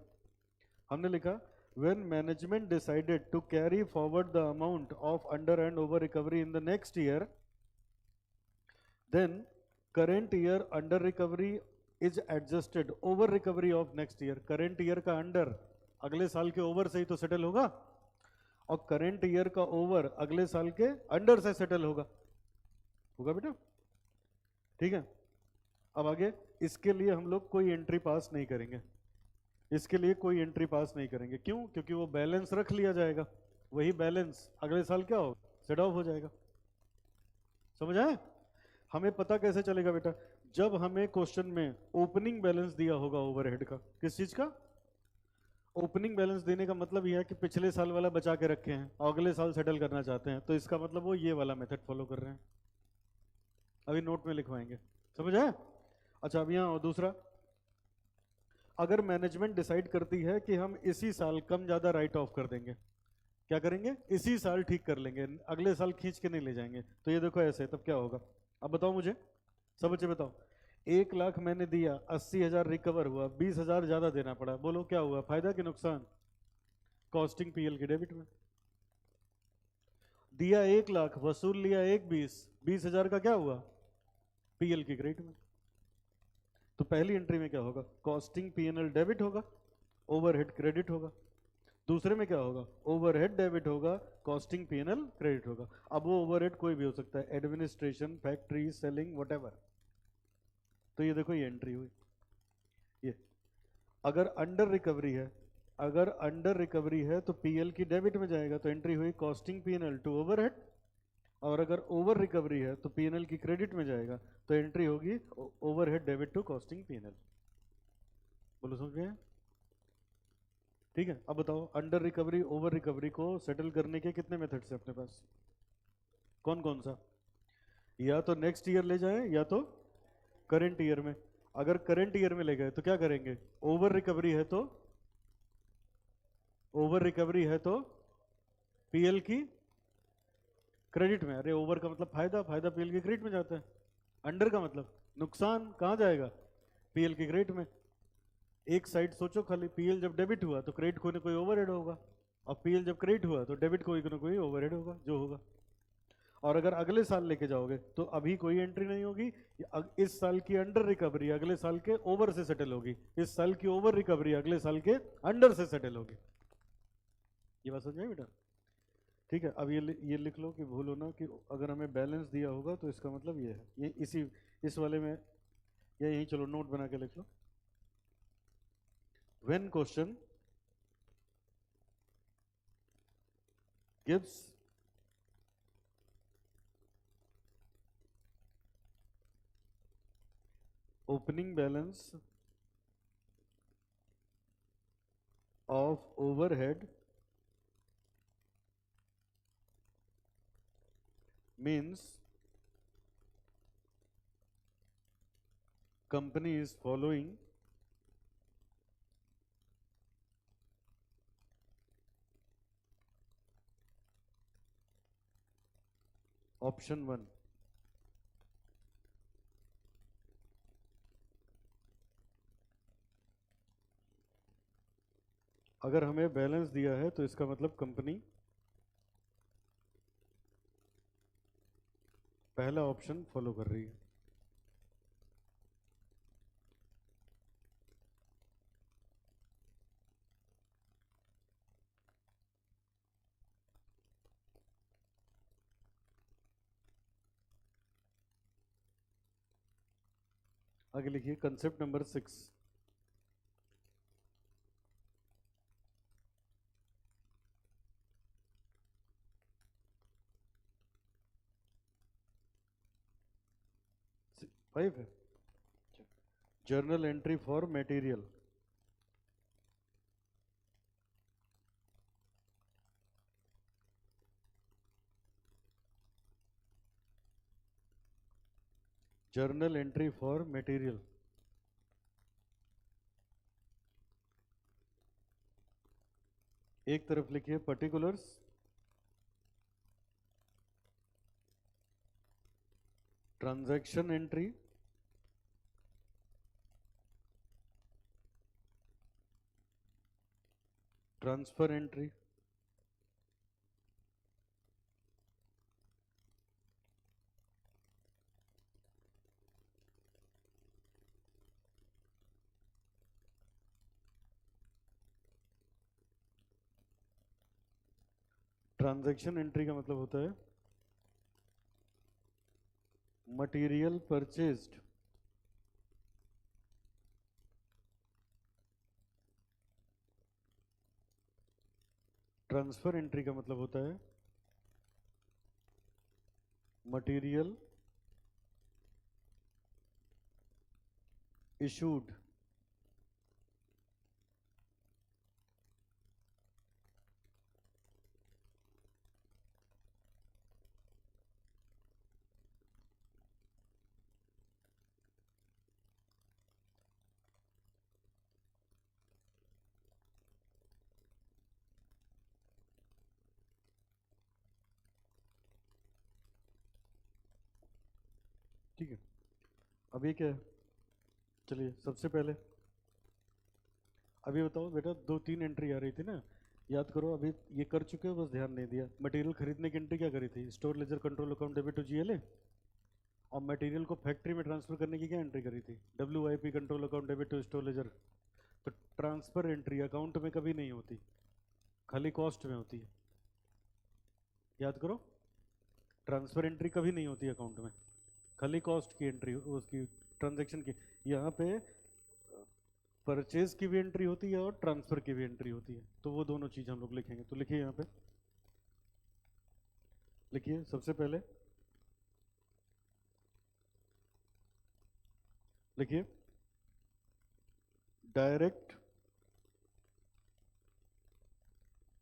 हमने, लिखा when management decided to carry forward the amount of under and over recovery in the next year, then current year under recovery is adjusted over recovery of next year। current year का under अगले साल के ओवर से ही तो सेटल होगा, और करंट ईयर का ओवर अगले साल के अंडर से सेटल होगा बेटा। ठीक है। अब आगे, इसके लिए हम लोग कोई एंट्री पास नहीं करेंगे, इसके लिए कोई एंट्री पास नहीं करेंगे। क्यों? क्योंकि वो बैलेंस रख लिया जाएगा, वही बैलेंस अगले साल क्या हो, सेट ऑफ हो जाएगा। समझ आए? हमें पता कैसे चलेगा बेटा, जब हमें क्वेश्चन में ओपनिंग बैलेंस दिया होगा ओवरहेड का, किस चीज का, ओपनिंग बैलेंस देने का मतलब यह है कि पिछले साल वाला बचा के रखे हैं और अगले साल सेटल करना चाहते हैं, तो इसका मतलब वो ये वाला मेथड फॉलो कर रहे हैं। अभी नोट में लिखवाएंगे। समझ आए? अच्छा, अब यहाँ और दूसरा, अगर मैनेजमेंट डिसाइड करती है कि हम इसी साल कम ज्यादा राइट ऑफ कर देंगे, क्या करेंगे, इसी साल ठीक कर लेंगे, अगले साल खींच के नहीं ले जाएंगे, तो ये देखो ऐसे, तब क्या होगा, अब बताओ मुझे, सब बच्चे बताओ। 1 लाख मैंने दिया, 80,000 रिकवर हुआ, 20,000 ज्यादा देना पड़ा, बोलो क्या हुआ, फायदा कि नुकसान? कॉस्टिंग पीएल के डेबिट में। दिया 1 लाख, वसूल लिया 1,20, 20,000 का क्या हुआ, पीएल की क्रेडिट में। तो पहली एंट्री में क्या होगा, कॉस्टिंग पीएनएल डेबिट होगा, ओवरहेड क्रेडिट होगा। दूसरे में क्या होगा, ओवरहेड डेबिट होगा, कॉस्टिंग पीएनएल क्रेडिट होगा। अब वो ओवरहेड कोई भी हो सकता है, एडमिनिस्ट्रेशन, फैक्ट्री, सेलिंग, व्हाटएवर। तो ये देखो ये एंट्री हुई। ये अगर अंडर रिकवरी है, अगर अंडर रिकवरी है तो पीएल की डेबिट में जाएगा, तो एंट्री हुई कॉस्टिंग पीएनएल टू ओवरहेड। और अगर ओवर रिकवरी है तो पीएनएल की क्रेडिट में जाएगा, तो एंट्री होगी overhead debit to costing PNL. बोलो समझ गए? ठीक है। अब बताओ, अंडर रिकवरी ओवर रिकवरी को सेटल करने के कितने मेथड्स हैं अपने पास, कौन कौन सा? या तो नेक्स्ट ईयर ले जाएं, या तो करंट ईयर में। अगर करंट ईयर में ले गए तो क्या करेंगे, ओवर रिकवरी है तो, ओवर रिकवरी है तो पीएल की क्रेडिट में। अरे ओवर का मतलब फायदा, फायदा पीएल की क्रेडिट में जाता है। अंडर का मतलब नुकसान, कहां जाएगा, पीएल की क्रेडिट में। एक साइड सोचो खाली, पीएल जब डेबिट हुआ तो क्रेडिट कोई ना कोई ओवरहेड होगा, और पीएल जब क्रेडिट हुआ तो डेबिट कोई ना कोई ओवरहेड होगा जो होगा। और अगर अगले साल लेके जाओगे तो अभी कोई एंट्री नहीं होगी, इस साल की अंडर रिकवरी अगले साल के ओवर से सेटल होगी, इस साल की ओवर रिकवरी अगले साल के अंडर से सेटल होगी। ये बात समझ आई बेटा? ठीक है, अब ये लिख लो कि भूल होना कि अगर हमें बैलेंस दिया होगा तो इसका मतलब ये है, ये इस वाले में, या यही चलो नोट बना के लिख लो। When question gives opening balance of overhead means company is following option 1। अगर हमें बैलेंस दिया है तो इसका मतलब कंपनी पहला ऑप्शन फॉलो कर रही है। आगे लिखिए कंसेप्ट नंबर 6। फाइव है, journal entry for material. Journal entry for material, एक तरफ लिखिए particulars, transaction entry, transfer entry, transaction entry का मतलब होता है मटेरियल परचेज्ड, ट्रांसफर एंट्री का मतलब होता है मटेरियल इशूड। ठीक है, अब ये क्या है? चलिए सबसे पहले अभी बताओ बेटा, 2-3 एंट्री आ रही थी ना, याद करो। अभी ये कर चुके हो, बस ध्यान नहीं दिया। मटेरियल खरीदने की एंट्री क्या करी थी? Store ledger control account debit to GLA. और मटेरियल को फैक्ट्री में ट्रांसफर करने की क्या एंट्री करी थी? WIP control account debit to store ledger. तो ट्रांसफर एंट्री अकाउंट में कभी नहीं होती, खाली कॉस्ट में होती है। याद करो, ट्रांसफर एंट्री कभी नहीं होती अकाउंट में, खाली कॉस्ट की एंट्री, उसकी ट्रांजैक्शन की। यहाँ पे परचेज की भी एंट्री होती है और ट्रांसफर की भी एंट्री होती है, तो वो दोनों चीज हम लोग लिखेंगे। तो लिखिए यहाँ पे, लिखिए सबसे पहले लिखिए direct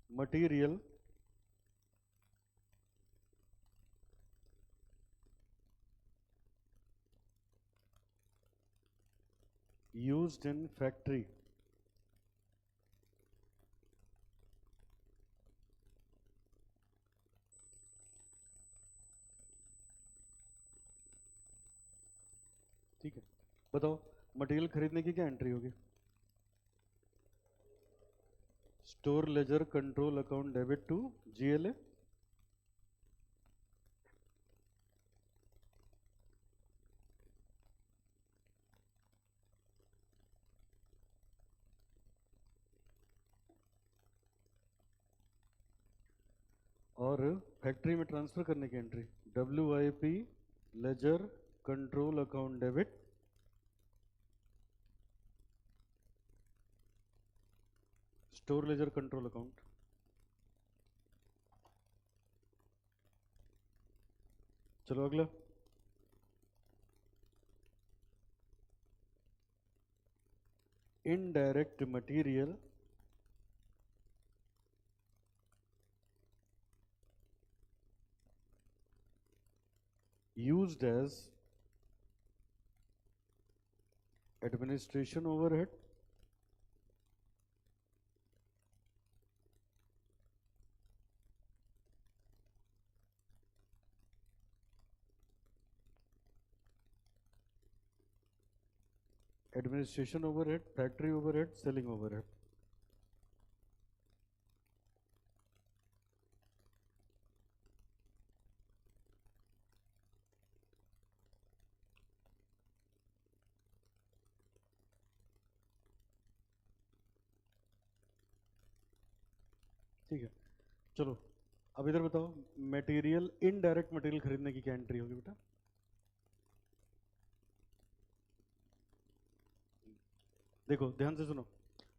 material used in factory. ठीक है, बताओ मटेरियल खरीदने की क्या एंट्री होगी? Store ledger control account debit to GLA। और फैक्ट्री में ट्रांसफर करने की entry WIP ledger control account debit store ledger control account. चलो अगला, indirect material used as administration overhead factory overhead selling overhead. ठीक है, चलो अब इधर बताओ, मटेरियल इनडायरेक्ट मटेरियल खरीदने की क्या एंट्री होगी बेटा? देखो ध्यान से सुनो,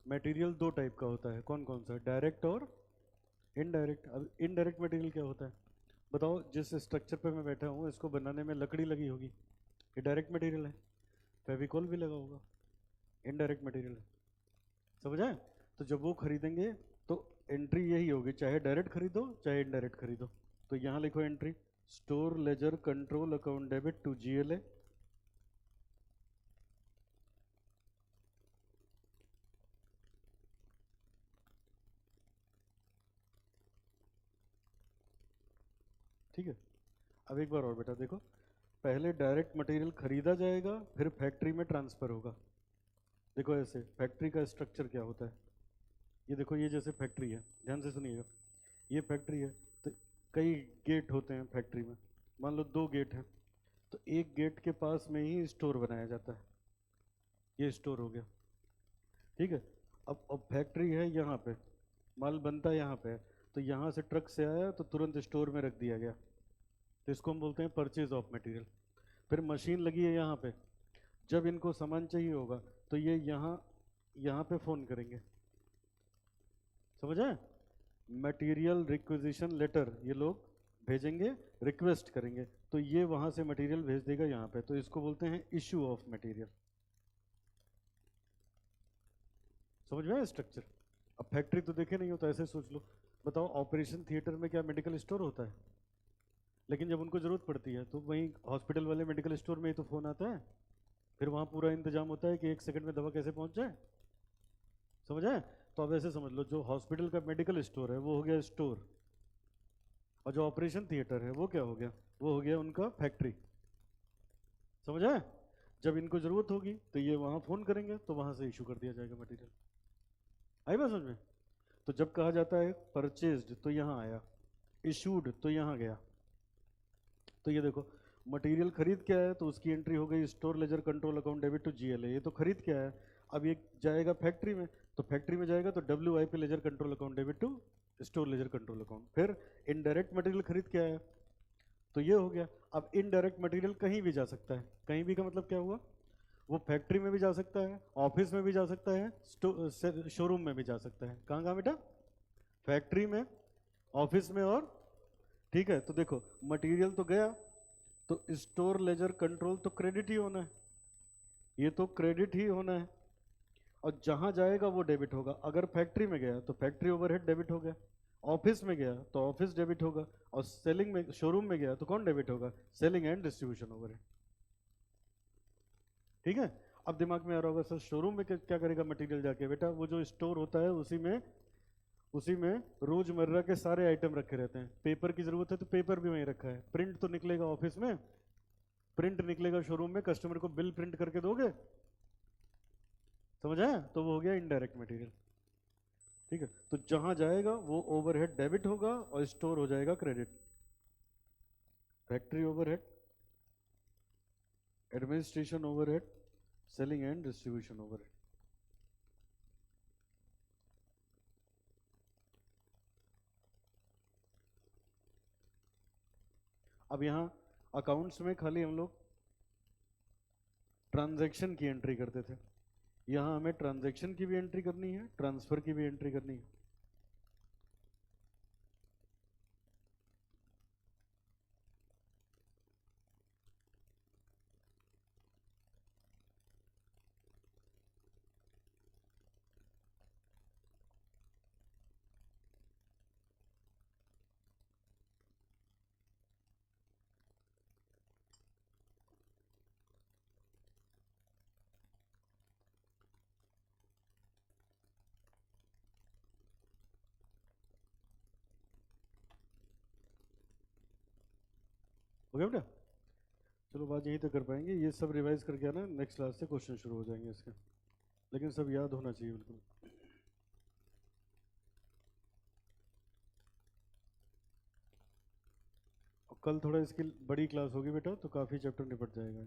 मटेरियल दो टाइप का होता है, कौन कौन सा? डायरेक्ट और इनडायरेक्ट। अब इनडायरेक्ट मटेरियल क्या होता है बताओ? जिस स्ट्रक्चर पे मैं बैठा हूँ इसको बनाने में लकड़ी लगी होगी, ये डायरेक्ट मटेरियल है। फेविकॉल भी लगा होगा, इनडायरेक्ट मटेरियल है। समझ आए? तो जब वो खरीदेंगे तो एंट्री यही होगी, चाहे डायरेक्ट खरीदो चाहे इनडायरेक्ट खरीदो। तो यहाँ लिखो entry store ledger control account debit to GLA। ठीक है, अब एक बार और बेटा देखो, पहले डायरेक्ट मटेरियल खरीदा जाएगा, फिर फैक्ट्री में ट्रांसफर होगा। देखो ऐसे फैक्ट्री का स्ट्रक्चर क्या होता है, ये देखो, ये जैसे फैक्ट्री है, ध्यान से सुनिएगा, ये फैक्ट्री है तो कई गेट होते हैं फैक्ट्री में, मान लो 2 गेट हैं, तो एक गेट के पास में ही स्टोर बनाया जाता है, ये स्टोर हो गया। ठीक है, अब फैक्ट्री है यहाँ पे, माल बनता है यहाँ पे है, तो यहाँ से ट्रक से आया तो तुरंत स्टोर में रख दिया गया, तो इसको हम बोलते हैं परचेज ऑफ मटेरियल। फिर मशीन लगी है यहाँ पे, जब इनको सामान चाहिए होगा तो ये यहाँ पे फ़ोन करेंगे। समझ आए? मटेरियल रिक्विजिशन लेटर ये लोग भेजेंगे, रिक्वेस्ट करेंगे, तो ये वहाँ से मटेरियल भेज देगा यहाँ पे, तो इसको बोलते हैं इशू ऑफ मटेरियल। समझ में आया स्ट्रक्चर? अब फैक्ट्री तो देखे नहीं हो तो ऐसे सोच लो, बताओ ऑपरेशन थिएटर में क्या मेडिकल स्टोर होता है? लेकिन जब उनको ज़रूरत पड़ती है तो वहीं हॉस्पिटल वाले मेडिकल स्टोर में ही तो फ़ोन आता है, फिर वहाँ पूरा इंतजाम होता है कि 1 सेकंड में दवा कैसे पहुँच जाए। समझ आए? तो अब ऐसे समझ लो, जो हॉस्पिटल का मेडिकल स्टोर है वो हो गया स्टोर, और जो ऑपरेशन थिएटर है वो क्या हो गया? वो हो गया उनका फैक्ट्री। समझ आए? जब इनको ज़रूरत होगी तो ये वहाँ फ़ोन करेंगे, तो वहाँ से इशू कर दिया जाएगा मटेरियल। आई बात समझ में? तो जब कहा जाता है परचेज्ड तो यहाँ आया, इशूड तो यहाँ गया। तो ये देखो, मटेरियल खरीद क्या है तो उसकी एंट्री हो गई store ledger control account debit to GLA, ये तो खरीद क्या है। अब ये जाएगा फैक्ट्री में, तो फैक्ट्री में जाएगा तो WIP ledger control account debit to store ledger control account. फिर इनडायरेक्ट मटेरियल खरीद क्या है, तो ये हो गया। अब इनडायरेक्ट मटेरियल कहीं भी जा सकता है, कहीं भी का मतलब क्या हुआ? वो फैक्ट्री में भी जा सकता है, ऑफिस में भी जा सकता है, शोरूम में भी जा सकता है। कहाँ कहाँ बेटा? फैक्ट्री में, ऑफिस में, और ठीक है, तो देखो मटेरियल तो गया, तो स्टोर लेजर कंट्रोल तो क्रेडिट ही होना है, ये तो क्रेडिट ही होना है, और जहां जाएगा वो डेबिट होगा। अगर फैक्ट्री में गया तो फैक्ट्री ओवरहेड डेबिट हो गया, ऑफिस में गया तो ऑफिस डेबिट होगा, और सेलिंग में, शोरूम में गया तो कौन डेबिट होगा? Selling and distribution overhead. ठीक है, अब दिमाग में आ रहा होगा सर शोरूम में क्या करेगा मटेरियल जाके? बेटा वो जो स्टोर होता है उसी में रोजमर्रा के सारे आइटम रखे रहते हैं। पेपर की जरूरत है तो पेपर भी वहीं रखा है, प्रिंट तो निकलेगा ऑफिस में, प्रिंट निकलेगा शोरूम में, कस्टमर को बिल प्रिंट करके दोगे। समझ आया? तो वो हो गया इनडायरेक्ट मटेरियल। ठीक है, तो जहां जाएगा वो ओवरहेड डेबिट होगा और स्टोर हो जाएगा credit. Factory overhead, administration overhead, selling and distribution overhead. अब यहाँ अकाउंट्स में खाली हम लोग ट्रांजैक्शन की एंट्री करते थे, यहाँ हमें ट्रांजैक्शन की भी एंट्री करनी है, ट्रांसफर की भी एंट्री करनी है। हो गया बेटा? चलो बात यहीं तक कर पाएंगे, ये सब रिवाइज करके आना, नेक्स्ट क्लास से क्वेश्चन शुरू हो जाएंगे इसके, लेकिन सब याद होना चाहिए बिल्कुल। और कल थोड़ा इसकी बड़ी क्लास होगी बेटा, तो काफ़ी चैप्टर निपट जाएगा।